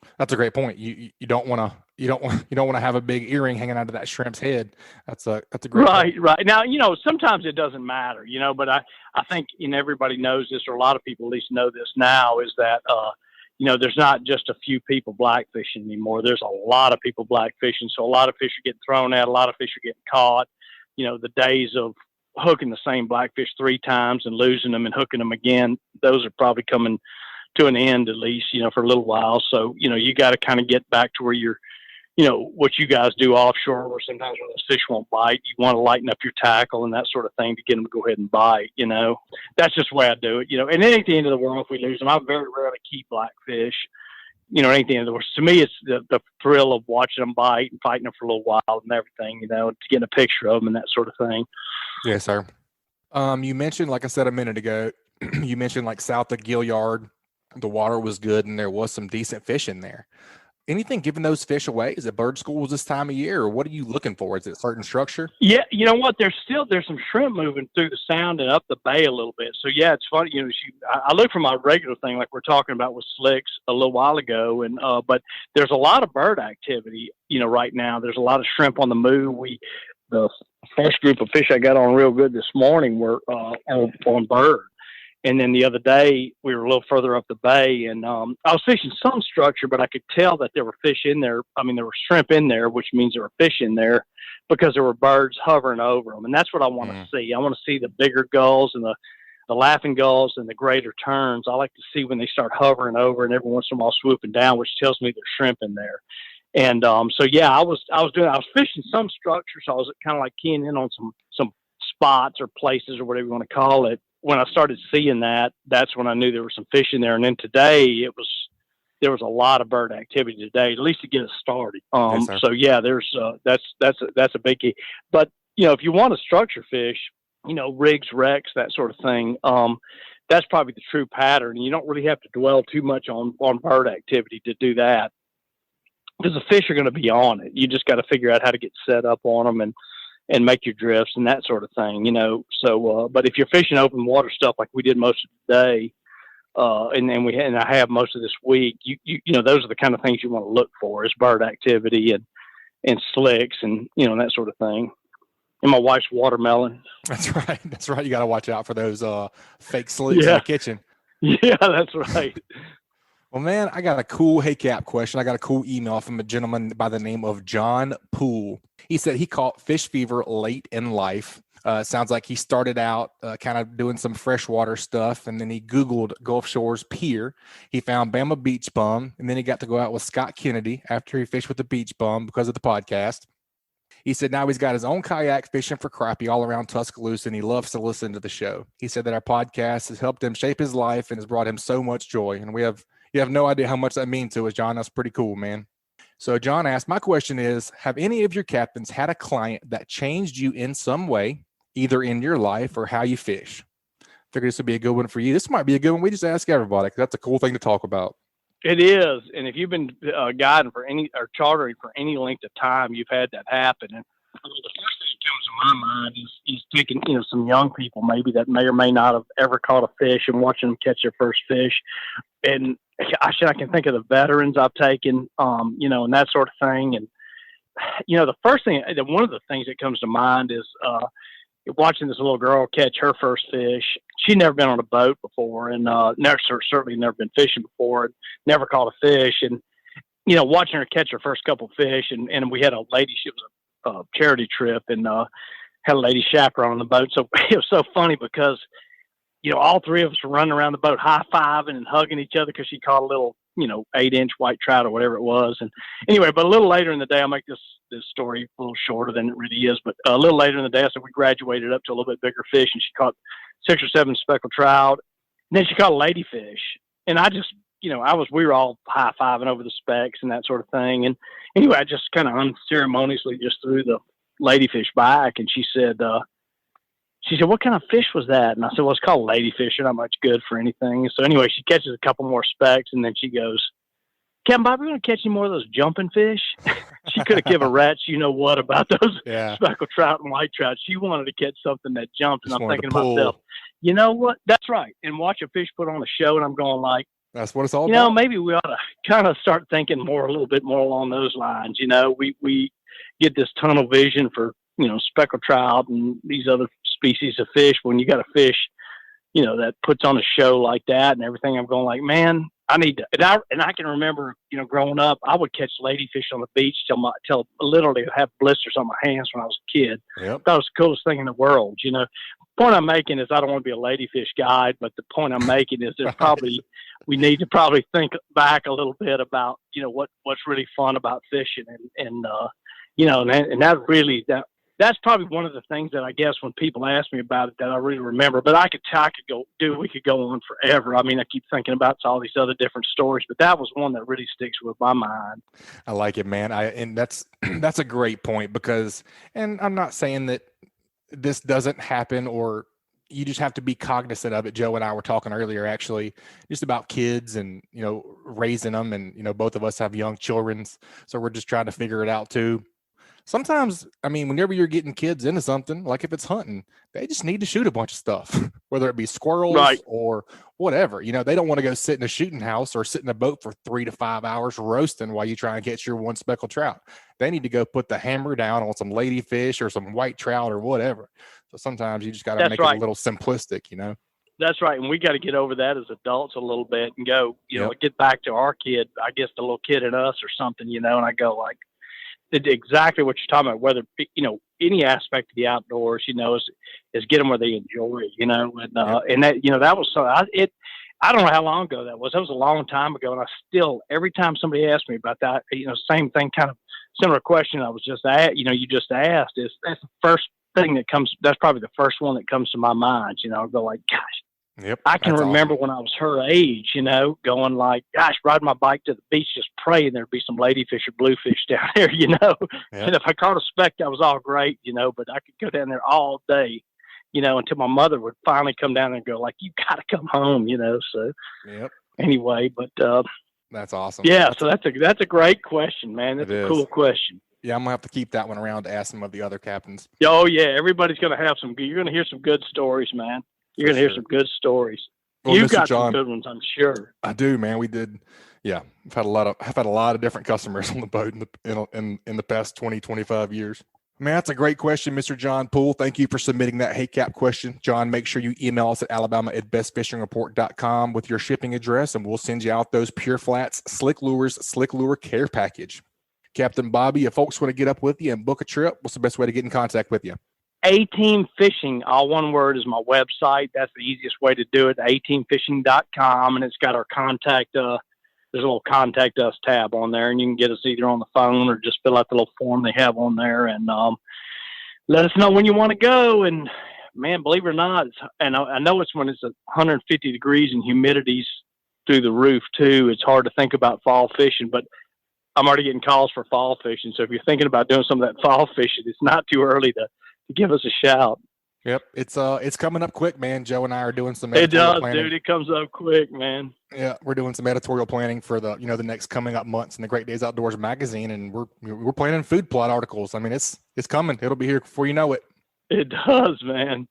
S1: You don't want to have a big earring hanging out of that shrimp's head. That's a great point.
S4: Right. Now, sometimes it doesn't matter, but I think everybody knows this, or a lot of people at least know this now, is that there's not just a few people blackfishing anymore. There's a lot of people blackfishing, so a lot of fish are getting thrown out, a lot of fish are getting caught. The days of hooking the same blackfish 3 times and losing them and hooking them again, those are probably coming to an end, at least, for a little while. So, you got to kind of get back to where you're, what you guys do offshore, where sometimes when those fish won't bite, you want to lighten up your tackle and that sort of thing to get them to go ahead and bite, That's just the way I do it, and it ain't the end of the world if we lose them. I very rarely keep blackfish. It ain't the end of the world. To me, it's the thrill of watching them bite and fighting them for a little while and everything, to get a picture of them and that sort of thing.
S1: Yes, sir. You mentioned, like I said a minute ago, you mentioned like south of Gilliard, the water was good and there was some decent fish in there. Anything giving those fish away? Is it bird schools this time of year, or what are you looking for? Is it a certain structure?
S4: Yeah, you know what? There's some shrimp moving through the sound and up the bay a little bit. So yeah, it's funny. I look for my regular thing like we're talking about with slicks a little while ago, and but there's a lot of bird activity. Right now there's a lot of shrimp on the move. The first group of fish I got on real good this morning were on bird. And then the other day, we were a little further up the bay, and I was fishing some structure, but I could tell that there were fish in there. I mean, there were shrimp in there, which means there were fish in there because there were birds hovering over them. And that's what I want to see. I want to see the bigger gulls and the laughing gulls and the greater terns. I like to see when they start hovering over and every once in a while swooping down, which tells me there's shrimp in there. And so, yeah, I was fishing some structure, so I was kind of like keying in on some spots or places or whatever you want to call it. When I started seeing that, that's when I knew there was some fish in there. And then today it was there was a lot of bird activity today, at least to get us started.
S1: Yes,
S4: so yeah, there's that's a big key. But if you want to structure fish, rigs, wrecks, that sort of thing, that's probably the true pattern. You don't really have to dwell too much on bird activity to do that, because the fish are going to be on it. You just got to figure out how to get set up on them and make your drifts and that sort of thing, So, but if you're fishing open water stuff like we did most of the day, and I have most of this week, those are the kind of things you want to look for, is bird activity and slicks and, that sort of thing. And my wife's watermelon.
S1: That's right. That's right. You got to watch out for those fake slicks in the kitchen.
S4: Yeah, that's right.
S1: Well, man, I got a cool Hey Cap question. I got a cool email from a gentleman by the name of John Poole. He said he caught fish fever late in life. Sounds like he started out kind of doing some freshwater stuff, and then he Googled Gulf Shores Pier. He found Bama Beach Bum, and then he got to go out with Scott Kennedy after he fished with the Beach Bum because of the podcast. He said now he's got his own kayak fishing for crappie all around Tuscaloosa, and he loves to listen to the show. He said that our podcast has helped him shape his life and has brought him so much joy, and you have no idea how much that means to us, John. That's pretty cool, man. So John asked, my question is, have any of your captains had a client that changed you in some way, either in your life or how you fish? Figured this would be a good one for you. This might be a good one. We just ask everybody, because that's a cool thing to talk about.
S4: It is. And if you've been guiding for or chartering for any length of time, you've had that happen. And the first thing that comes to my mind is taking, some young people maybe that may or may not have ever caught a fish and watching them catch their first fish. And I can think of the veterans I've taken, and that sort of thing. And, the first thing, one of the things that comes to mind is watching this little girl catch her first fish. She'd never been on a boat before, and certainly never been fishing before, and never caught a fish. And, watching her catch her first couple of fish, and we had a lady, she was a charity trip, and had a lady chaperone on the boat. So it was so funny because, all three of us were running around the boat high-fiving and hugging each other because she caught a little, 8-inch white trout or whatever it was. And anyway, but a little later in the day, I'll make this story a little shorter than it really is, but a little later in the day, I said we graduated up to a little bit bigger fish, and she caught 6 or 7 speckled trout. And then she caught a ladyfish. And I just, we were all high-fiving over the specks and that sort of thing. And anyway, I just kind of unceremoniously just threw the ladyfish back, and she said, what kind of fish was that? And I said, well, it's called ladyfish. They're not much good for anything. So anyway, she catches a couple more specks, and then she goes, Captain Bob, we're going to catch any more of those jumping fish? She could have given a rat's what about those speckled trout and white trout. She wanted to catch something that jumped, and
S1: Just
S4: I'm thinking to myself, you know what? That's right. And watch a fish put on a show, and I'm going like,
S1: that's what it's all about.
S4: Maybe we ought to kind of start thinking a little bit more along those lines. We get this tunnel vision for, speckled trout and these other species of fish. When you got a fish, that puts on a show like that and everything, I'm going like, man, I need to. And I can remember, growing up, I would catch ladyfish on the beach till literally have blisters on my hands when I was a kid.
S1: Yep.
S4: That was the coolest thing in the world. The point I'm making is I don't want to be a ladyfish guide, but the point I'm making is there's probably we need to probably think back a little bit about what's really fun about fishing and that really that's probably one of the things that I guess when people ask me about it that I really remember. But we could go on forever. I mean, I keep thinking about all these other different stories, but that was one that really sticks with my mind.
S1: I like it, man. And that's a great point because, and I'm not saying that this doesn't happen or you just have to be cognizant of it. Joe and I were talking earlier, actually, just about kids and, raising them. And, both of us have young children. So we're just trying to figure it out too. Sometimes, I mean, whenever you're getting kids into something, like if it's hunting, they just need to shoot a bunch of stuff, whether it be squirrels or whatever. They don't want to go sit in a shooting house or sit in a boat for 3 to 5 hours roasting while you try and catch your one speckled trout. They need to go put the hammer down on some ladyfish or some white trout or whatever. So sometimes you just got to make it a little simplistic,
S4: That's right. And we got to get over that as adults a little bit and go, get back to our kid, I guess the little kid in us or something, and I go like, exactly what you're talking about, whether, any aspect of the outdoors, is get them where they enjoy, and that, that was so, I don't know how long ago that was. That was a long time ago. And I still, every time somebody asked me about that, same thing, kind of similar question I was just you just asked that's the first thing that comes, that's probably the first one that comes to my mind. I'll go like, gosh,
S1: Yep.
S4: I can
S1: that's
S4: remember
S1: awesome.
S4: when I was her age, going like, gosh, riding my bike to the beach, just praying there'd be some ladyfish or bluefish down there,
S1: Yep.
S4: And if I caught a speck, that was all great, but I could go down there all day, until my mother would finally come down there and go like, you got to come home, So
S1: Yep.
S4: anyway, but
S1: That's awesome.
S4: yeah, so that's a great question, man. That's
S1: It
S4: a
S1: is.
S4: cool question.
S1: Yeah, I'm gonna have to keep that one around to ask some of the other captains.
S4: Oh yeah, everybody's gonna have you're gonna hear some good stories, man. You're
S1: For
S4: gonna hear
S1: sure.
S4: some good stories.
S1: Well,
S4: You've
S1: Mr.
S4: got
S1: John,
S4: some good ones, I'm sure.
S1: I do, man. We did. Yeah, I've had a lot of different customers on the boat in the past 20, 25 years. Man, that's a great question, Mr. John Poole. Thank you for submitting that Hey Cap question. John, make sure you email us at alabama@bestfishingreport.com with your shipping address, and we'll send you out those Pure Flats Slick Lure Care Package. Captain Bobby, if folks want to get up with you and book a trip, what's the best way to get in contact with you?
S4: A-Team Fishing, all one word, is my website. That's the easiest way to do it, ateamfishing.com, and it's got our contact, there's a little contact us tab on there, and you can get us either on the phone or just fill out the little form they have on there, and let us know when you want to go. And, man, believe it or not, and I know it's when it's 150 degrees and humidity's through the roof, too. It's hard to think about fall fishing, but I'm already getting calls for fall fishing, so if you're thinking about doing some of that fall fishing, it's not too early to give us a shout.
S1: Yep, it's coming up quick, man. Joe and I are doing some
S4: It does,
S1: planning.
S4: dude. It comes up quick, man.
S1: Yeah, we're doing some editorial planning for the next coming up months in the Great Days Outdoors magazine, and we're planning food plot articles. I mean, it's coming. It'll be here before you know it.
S4: It does, man.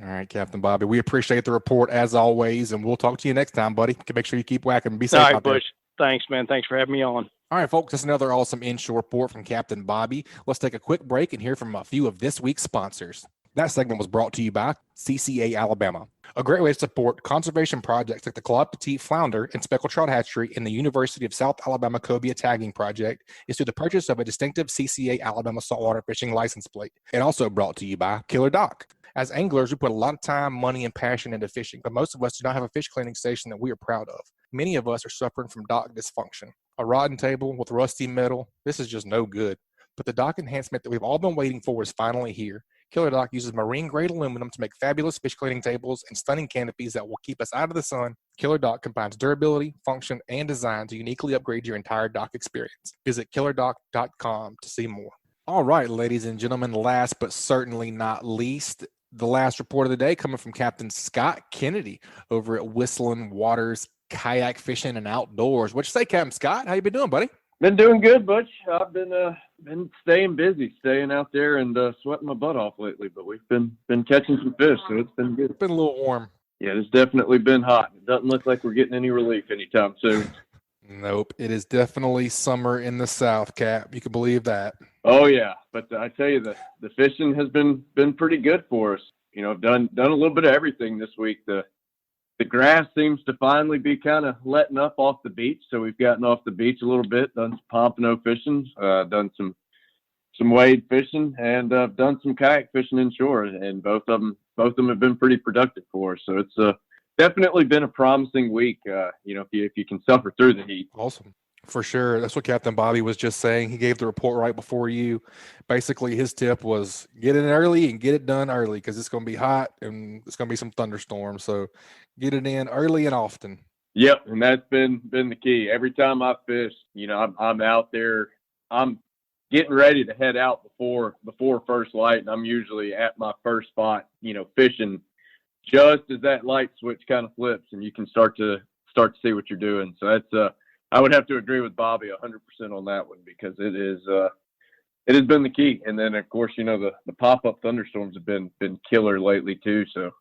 S1: All right, Captain Bobby, we appreciate the report as always, and we'll talk to you next time, buddy. Make sure you keep whacking and be safe
S4: All right,
S1: out there.
S4: Butch. Thanks, man. Thanks for having me on.
S1: All right, folks, that's another awesome inshore report from Captain Bobby. Let's take a quick break and hear from a few of this week's sponsors. That segment was brought to you by CCA Alabama. A great way to support conservation projects like the Claude Petit Flounder and Speckled Trout Hatchery and the University of South Alabama Cobia Tagging Project is through the purchase of a distinctive CCA Alabama saltwater fishing license plate. And also brought to you by KillerDock. As anglers, we put a lot of time, money, and passion into fishing, but most of us do not have a fish cleaning station that we are proud of. Many of us are suffering from dock dysfunction. A rotten table with rusty metal, this is just no good. But the dock enhancement that we've all been waiting for is finally here. KillerDock uses marine-grade aluminum to make fabulous fish cleaning tables and stunning canopies that will keep us out of the sun. KillerDock combines durability, function, and design to uniquely upgrade your entire dock experience. Visit KillerDock.com to see more. All right, ladies and gentlemen, last but certainly not least, the last report of the day coming from Captain Scott Kennedy over at Whistling Waters Kayak Fishing and Outdoors. What you say, Captain Scott? How you been doing, buddy?
S5: Been doing good, Butch. I've been staying busy, staying out there and sweating my butt off lately. But we've been catching some fish, so it's been good.
S1: It's been a little warm.
S5: Yeah, it's definitely been hot. It doesn't look like we're getting any relief anytime soon.
S1: Nope, it is definitely summer in the South, Cap. You can believe that.
S5: Oh yeah, but I tell you, the fishing has been pretty good for us. I've done a little bit of everything this week. The grass seems to finally be kind of letting up off the beach, so we've gotten off the beach a little bit, done some pompano fishing, done some wade fishing, and done some kayak fishing inshore, and both of them have been pretty productive for us. So it's definitely been a promising week. If you can suffer through the heat.
S1: Awesome. For sure. That's what Captain Bobby was just saying. He gave the report right before you. Basically, his tip was get in early and get it done early because it's going to be hot and it's going to be some thunderstorms. So get it in early and often.
S5: Yep, and that's been the key. Every time I fish, I'm out there. I'm getting ready to head out before first light, and I'm usually at my first spot, fishing just as that light switch kind of flips, and you can start to see what you're doing. So that's I would have to agree with Bobby 100% on that one because it has been the key. And then of course, the pop-up thunderstorms have been killer lately too. So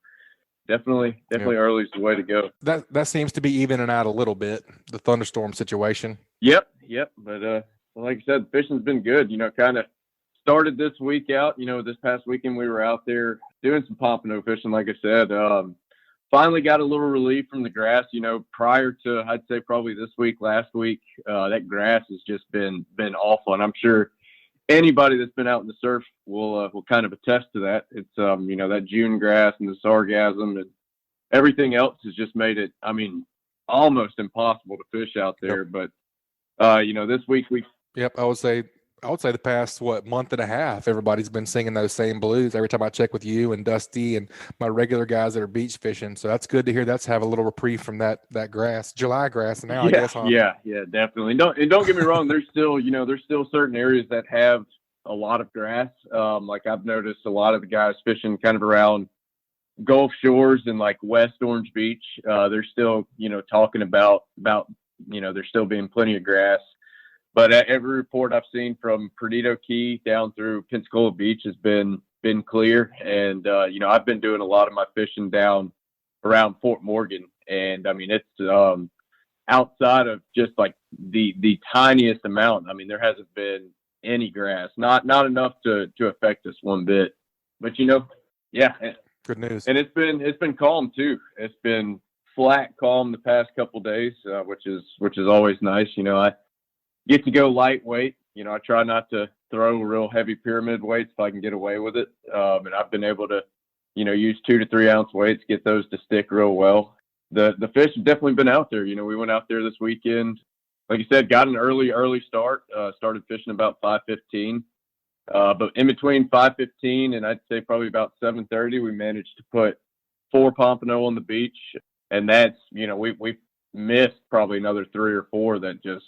S5: definitely early is the way to go.
S1: That seems to be evening out a little bit, the thunderstorm situation.
S5: Yep. But like I said, fishing's been good. Kind of started this week out. This past weekend we were out there doing some pompano fishing. Like I said, finally got a little relief from the grass. Prior to I'd say probably this week, last week, that grass has just been awful, and I'm sure anybody that's been out in the surf will kind of attest to that. It's that June grass and the sargassum and everything else has just made it, almost impossible to fish out there.
S1: Yep.
S5: But this week
S1: Yep, I would say I would say the past, month and a half, everybody's been singing those same blues every time I check with you and Dusty and my regular guys that are beach fishing. So that's good to hear. That's have a little reprieve from that grass, July grass now, I guess, huh?
S5: Yeah, definitely. Don't get me wrong. There's still certain areas that have a lot of grass. Like I've noticed a lot of the guys fishing kind of around Gulf Shores and like West Orange Beach. They're still, talking about, there still being plenty of grass. But every report I've seen from Perdido Key down through Pensacola Beach has been clear. And, I've been doing a lot of my fishing down around Fort Morgan. And I mean, it's outside of just like the tiniest amount. I mean, there hasn't been any grass, not enough to affect us one bit. But, yeah.
S1: Good news.
S5: And it's been calm too. It's been flat calm the past couple of days, which is always nice. I get to go lightweight. I try not to throw real heavy pyramid weights if I can get away with it. And I've been able to, use 2 to 3 ounce weights, get those to stick real well. The fish have definitely been out there. We went out there this weekend. Like you said, got an early start. Started fishing about 5:15. But in between 5:15 and I'd say probably about 7:30, we managed to put 4 pompano on the beach. And that's, we missed probably another 3 or 4 that just,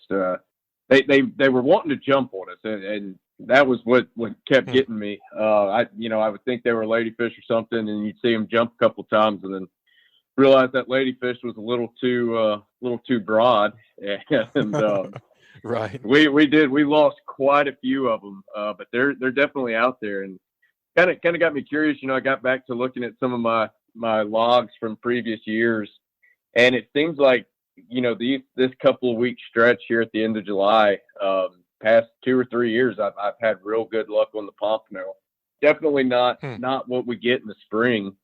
S5: they were wanting to jump on us. And that was what kept getting me. I would think they were ladyfish or something, and you'd see them jump a couple times and then realize that ladyfish was a little too broad. And,
S1: right.
S5: We lost quite a few of them, but they're definitely out there, and kind of got me curious. I got back to looking at some of my logs from previous years, and it seems like this couple of week stretch here at the end of July, past 2 or 3 years, I've had real good luck on the pompano. Definitely not what we get in the spring,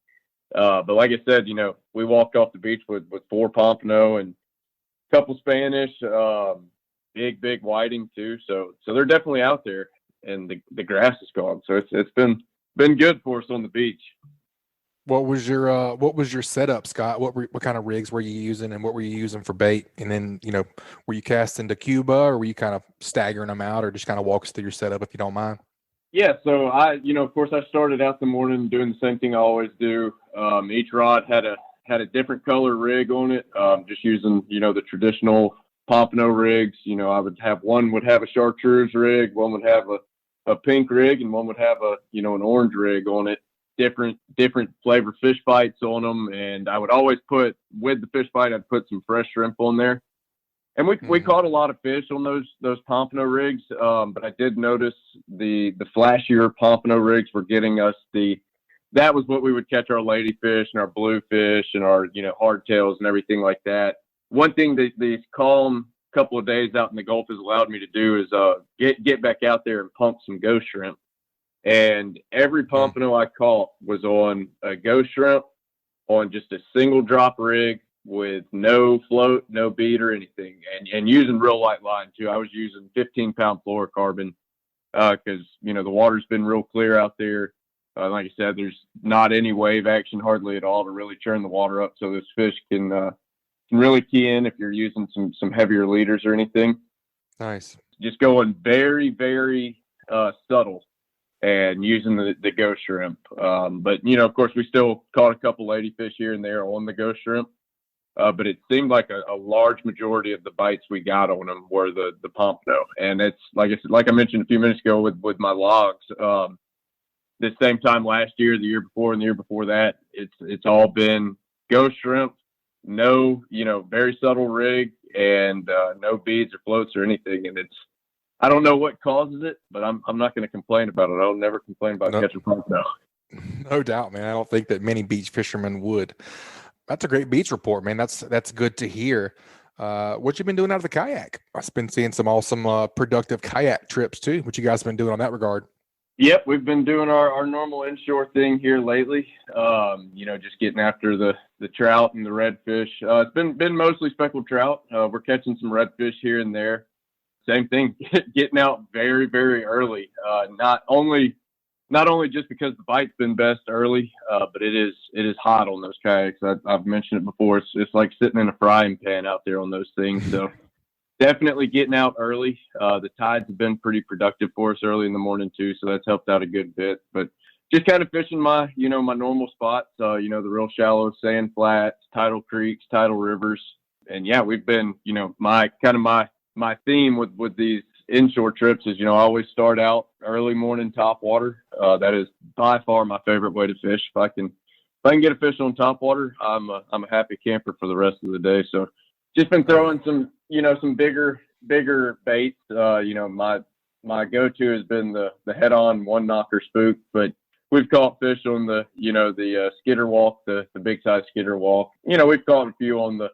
S5: but like I said, we walked off the beach with 4 pompano and a couple Spanish. Big whiting too, so they're definitely out there, and the grass is gone, so it's been good for us on the beach.
S1: What was your setup, Scott? What kind of rigs were you using, and what were you using for bait? And then were you casting to Cuba, or were you kind of staggering them out, or just kind of walk us through your setup if you don't mind?
S5: Yeah, so I of course I started out the morning doing the same thing I always do. Each rod had a different color rig on it, just using the traditional pompano rigs. I would have one would have a chartreuse rig, one would have a pink rig, and one would have an orange rig on it. Different flavor Fishbites on them, and I would always put with the Fishbite, I'd put some fresh shrimp on there. And we caught a lot of fish on those pompano rigs, but I did notice the flashier pompano rigs were getting us that was what we would catch our ladyfish and our bluefish and our hardtails and everything like that. One thing that these calm couple of days out in the Gulf has allowed me to do is get back out there and pump some ghost shrimp. And every pompano I caught was on a ghost shrimp on just a single drop rig with no float, no bead or anything, and using real light line too. I was using 15-pound fluorocarbon because the water's been real clear out there. Like I said, there's not any wave action hardly at all to really churn the water up, so this fish can really key in if you're using some heavier leaders or anything.
S1: Nice.
S5: Just going very, very subtle and using the ghost shrimp. But, of course, we still caught a couple ladyfish here and there on the ghost shrimp. But it seemed like a large majority of the bites we got on them were the pompano. And it's, like I mentioned a few minutes ago with my logs, this same time last year, the year before, and the year before that, it's all been ghost shrimp. No, very subtle rig, and no beads or floats or anything. And I don't know what causes it, but I'm not going to complain about it. I'll never complain about catching pompano.
S1: No doubt, man. I don't think that many beach fishermen would. That's a great beach report, man. That's good to hear. What you been doing out of the kayak? I've been seeing some awesome, productive kayak trips too. What you guys been doing on that regard?
S5: Yep, we've been doing our normal inshore thing here lately. Just getting after the trout and the redfish. It's been mostly speckled trout. We're catching some redfish here and there. Same thing, getting out very, very early. Not only just because the bite's been best early, but it is hot on those kayaks. I've mentioned it before. It's like sitting in a frying pan out there on those things. So definitely getting out early. The tides have been pretty productive for us early in the morning too, so that's helped out a good bit. But just kind of fishing my normal spots, the real shallow sand flats, tidal creeks, tidal rivers. And yeah, we've been, my theme with these inshore trips is, I always start out early morning top water. That is by far my favorite way to fish. If I can get a fish on top water, I'm a happy camper for the rest of the day. So just been throwing some bigger baits. My go-to has been the head-on one knocker spook, but we've caught fish on the skitter walk, the big size skitter walk. We've caught a few on the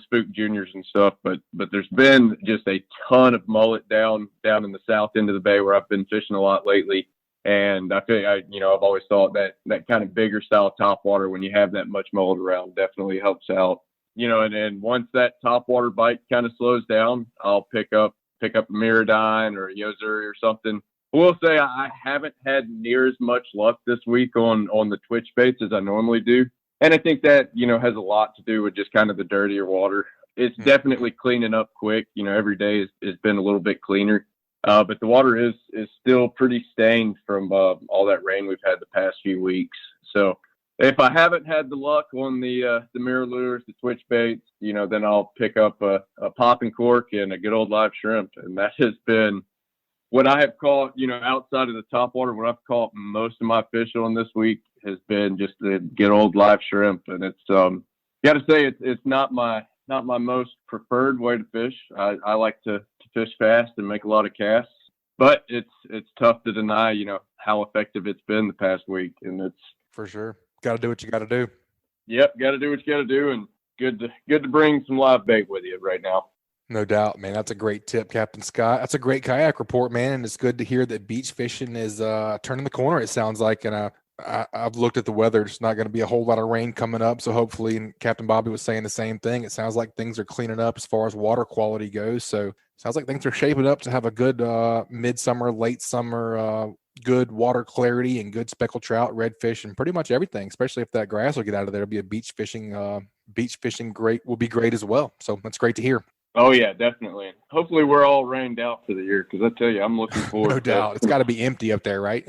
S5: spook juniors and stuff, but there's been just a ton of mullet down in the south end of the bay where I've been fishing a lot lately. And I feel I've always thought that kind of bigger style top water, when you have that much mullet around, definitely helps out. And then once that top water bite kind of slows down, I'll pick up a Miradyne or a Yozuri or something. I will say I haven't had near as much luck this week on the twitch baits as I normally do. And I think that, has a lot to do with just kind of the dirtier water. It's definitely cleaning up quick. Every day has been a little bit cleaner. But the water is still pretty stained from all that rain we've had the past few weeks. So if I haven't had the luck on the mirror lures, the twitch baits, then I'll pick up a popping cork and a good old live shrimp. And that has been what I have caught, outside of the top water. What I've caught most of my fish on this week has been just the good old live shrimp. And it's got to say it's not my most preferred way to fish. I like to fish fast and make a lot of casts, but it's tough to deny, how effective it's been the past week. And it's
S1: for sure. Got to do what you got to do.
S5: Yep. Got to do what you got to do. And good to bring some live bait with you right now.
S1: No doubt, man. That's a great tip, Captain Scott. That's a great kayak report, man. And it's good to hear that beach fishing is turning the corner, it sounds like. And I've looked at the weather. It's not going to be a whole lot of rain coming up. So hopefully, and Captain Bobby was saying the same thing, it sounds like things are cleaning up as far as water quality goes. So sounds like things are shaping up to have a good midsummer, late summer, good water clarity and good speckled trout, redfish, and pretty much everything, especially if that grass will get out of there. It'll be a beach fishing will be great as well. So that's great to hear.
S5: Oh yeah, definitely. Hopefully we're all rained out for the year, because I tell you, I'm looking forward
S1: no doubt. It's got to be empty up there, right?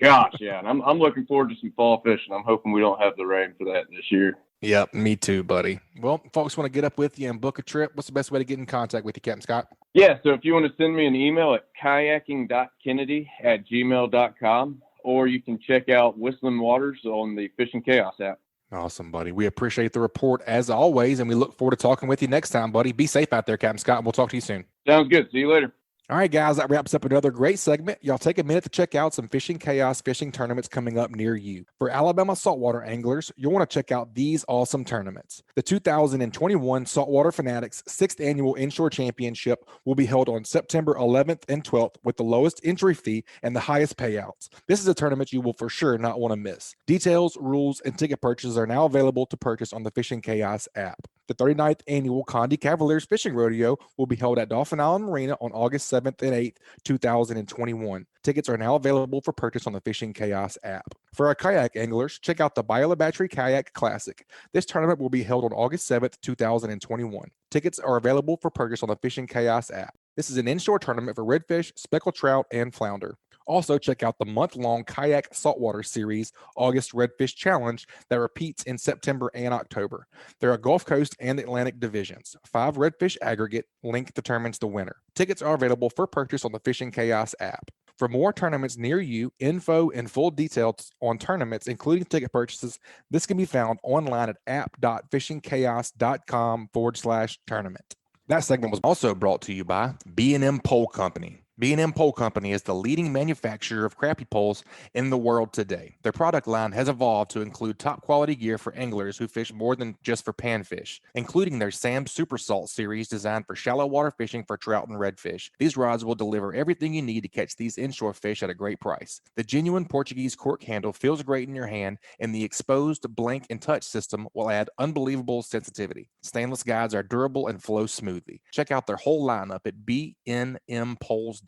S5: Gosh, yeah. And I'm looking forward to some fall fishing. I'm hoping we don't have the rain for that this year.
S1: Yep, me too, buddy. Well, folks want to get up with you and book a trip. What's the best way to get in contact with you, Captain Scott?
S5: Yeah, so if you want to send me an email at kayaking.kennedy@gmail.com, or you can check out Whistling Waters on the Fishing Chaos app.
S1: Awesome, buddy. We appreciate the report as always, and we look forward to talking with you next time, buddy. Be safe out there, Captain Scott, and we'll talk to you soon.
S5: Sounds good. See you later.
S1: All right, guys, that wraps up another great segment. Y'all take a minute to check out some Fishing Chaos fishing tournaments coming up near you. For Alabama saltwater anglers, you'll want to check out these awesome tournaments. The 2021 Saltwater Fanatics 6th Annual Inshore Championship will be held on September 11th and 12th with the lowest entry fee and the highest payouts. This is a tournament you will for sure not want to miss. Details, rules, and ticket purchases are now available to purchase on the Fishing Chaos app. The 39th Annual Condé Cavaliers Fishing Rodeo will be held at Dauphin Island Marina on August 7th and 8th, 2021. Tickets are now available for purchase on the Fishing Chaos app. For our kayak anglers, check out the Biola Battery Kayak Classic. This tournament will be held on August 7th, 2021. Tickets are available for purchase on the Fishing Chaos app. This is an inshore tournament for redfish, speckled trout, and flounder. Also, check out the month-long Kayak Saltwater Series August Redfish Challenge that repeats in September and October. There are Gulf Coast and Atlantic divisions. 5 redfish aggregate. Link determines the winner. Tickets are available for purchase on the Fishing Chaos app. For more tournaments near you, info and full details on tournaments, including ticket purchases, this can be found online at app.fishingchaos.com/tournament. That segment was also brought to you by B&M Pole Company. B&M Pole Company is the leading manufacturer of crappie poles in the world today. Their product line has evolved to include top quality gear for anglers who fish more than just for panfish, including their Sam Super Salt series designed for shallow water fishing for trout and redfish. These rods will deliver everything you need to catch these inshore fish at a great price. The genuine Portuguese cork handle feels great in your hand, and the exposed blank and touch system will add unbelievable sensitivity. Stainless guides are durable and flow smoothly. Check out their whole lineup at bnmpoles.com.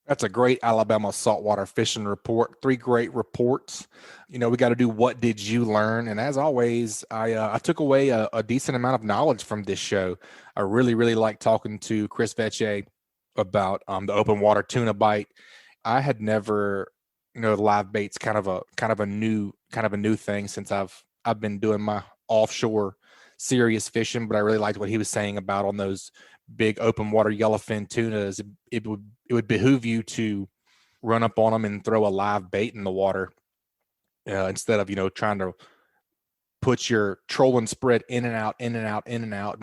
S1: That's a great Alabama saltwater fishing report. 3 great reports. We got to do what did you learn? And as always, I took away a decent amount of knowledge from this show. I really, really like talking to Chris Vecsey about the open water tuna bite. I had never, live bait's kind of a new thing since I've been doing my offshore serious fishing, but I really liked what he was saying about on those big open water yellowfin tunas. It would behoove you to run up on them and throw a live bait in the water instead of trying to put your trolling spread in and out and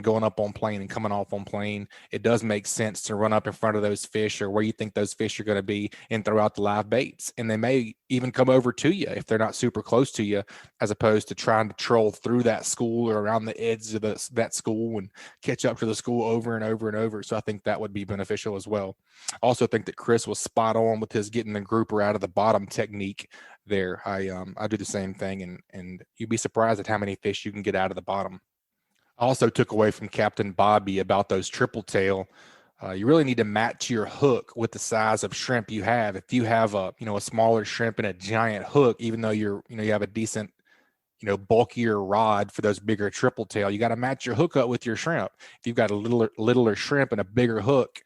S1: going up on plane and coming off on plane. It does make sense to run up in front of those fish or where you think those fish are going to be and throw out the live baits. And they may even come over to you if they're not super close to you, as opposed to trying to troll through that school or around the edge of that school and catch up to the school over and over and over. So I think that would be beneficial as well. I also think that Chris was spot on with his getting the grouper out of the bottom technique there. I do the same thing, and you'd be surprised at how many fish you can get out of the bottom. I also took away from Captain Bobby about those triple tail. You really need to match your hook with the size of shrimp you have. If you have a smaller shrimp and a giant hook, even though you have a decent bulkier rod for those bigger triple tail, you got to match your hook up with your shrimp. If you've got a littler shrimp and a bigger hook,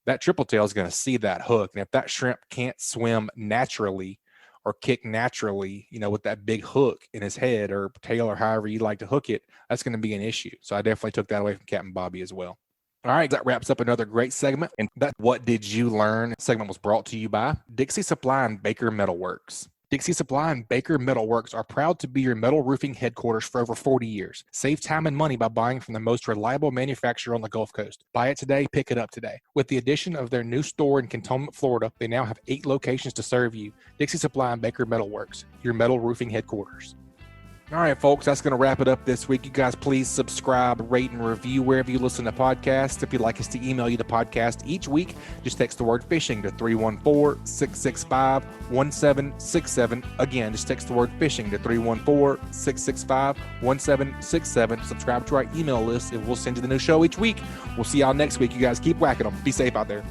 S1: that triple tail is going to see that hook. And if that shrimp can't swim naturally or kick naturally, with that big hook in his head or tail or however you like to hook it, that's going to be an issue. So I definitely took that away from Captain Bobby as well. All right, that wraps up another great segment. And that What Did You Learn segment was brought to you by Dixie Supply and Baker Metalworks. Dixie Supply and Baker Metalworks are proud to be your metal roofing headquarters for over 40 years. Save time and money by buying from the most reliable manufacturer on the Gulf Coast. Buy it today, pick it up today. With the addition of their new store in Cantonment, Florida, they now have 8 locations to serve you. Dixie Supply and Baker Metalworks, your metal roofing headquarters. All right, folks, that's going to wrap it up this week. You guys, please subscribe, rate, and review wherever you listen to podcasts. If you'd like us to email you the podcast each week, just text the word fishing to 314-665-1767. Again, just text the word fishing to 314-665-1767. Subscribe to our email list, and we'll send you the new show each week. We'll see y'all next week. You guys keep whacking them. Be safe out there.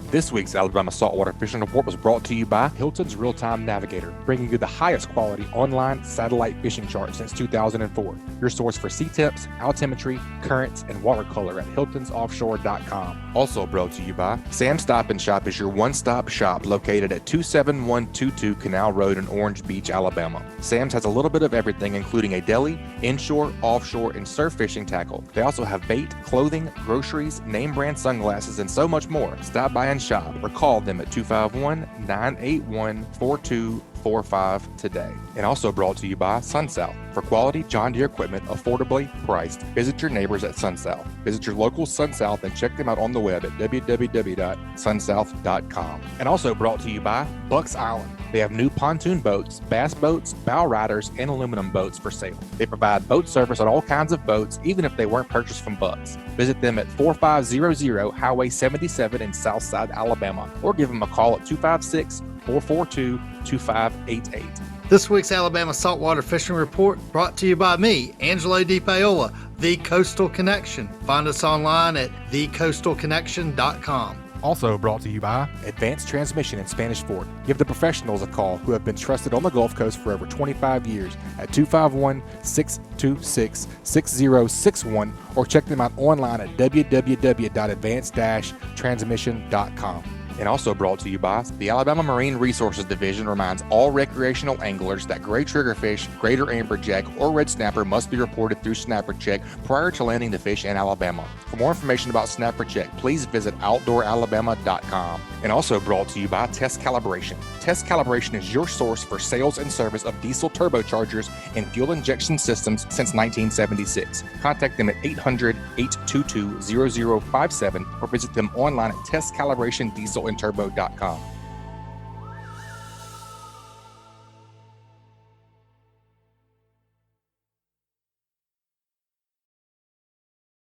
S1: This week's Alabama Saltwater Fishing Report was brought to you by Hilton's Real-Time Navigator, bringing you the highest quality online satellite fishing charts since 2004. Your source for sea temps, altimetry, currents, and watercolor at hiltonsoffshore.com. Also brought to you by Sam Stop and Shop is your one-stop shop located at 27122 Canal Road in Orange Beach, Alabama. Sam's has a little bit of everything, including a deli, inshore, offshore, and surf fishing tackle. They also have bait, clothing, groceries, name brand sunglasses, and so much more. Stop by and shop or call them at 251-981-4245 today. And also brought to you by SunSouth. For quality John Deere equipment affordably priced, visit your neighbors at SunSouth. Visit your local SunSouth and check them out on the web at www.sunsouth.com. And also brought to you by Bucks Island. They have new pontoon boats, bass boats, bow riders, and aluminum boats for sale. They provide boat service on all kinds of boats, even if they weren't purchased from Bucks. Visit them at 4500 Highway 77 in Southside, Alabama, or give them a call at 256-442-2588.
S6: This week's Alabama Saltwater Fishing Report brought to you by me, Angelo DePaola, The Coastal Connection. Find us online at thecoastalconnection.com.
S1: Also brought to you by Advanced Transmission in Spanish Fort. Give the professionals a call who have been trusted on the Gulf Coast for over 25 years at 251-626-6061 or check them out online at www.advanced-transmission.com. And also brought to you by the Alabama Marine Resources Division reminds all recreational anglers that gray triggerfish, greater amberjack, or red snapper must be reported through Snapper Check prior to landing the fish in Alabama. For more information about Snapper Check, please visit outdooralabama.com. And also brought to you by Test Calibration. Test Calibration is your source for sales and service of diesel turbochargers and fuel injection systems since 1976. Contact them at 800-822-0057 or visit them online at testcalibrationdieselandturbo.com.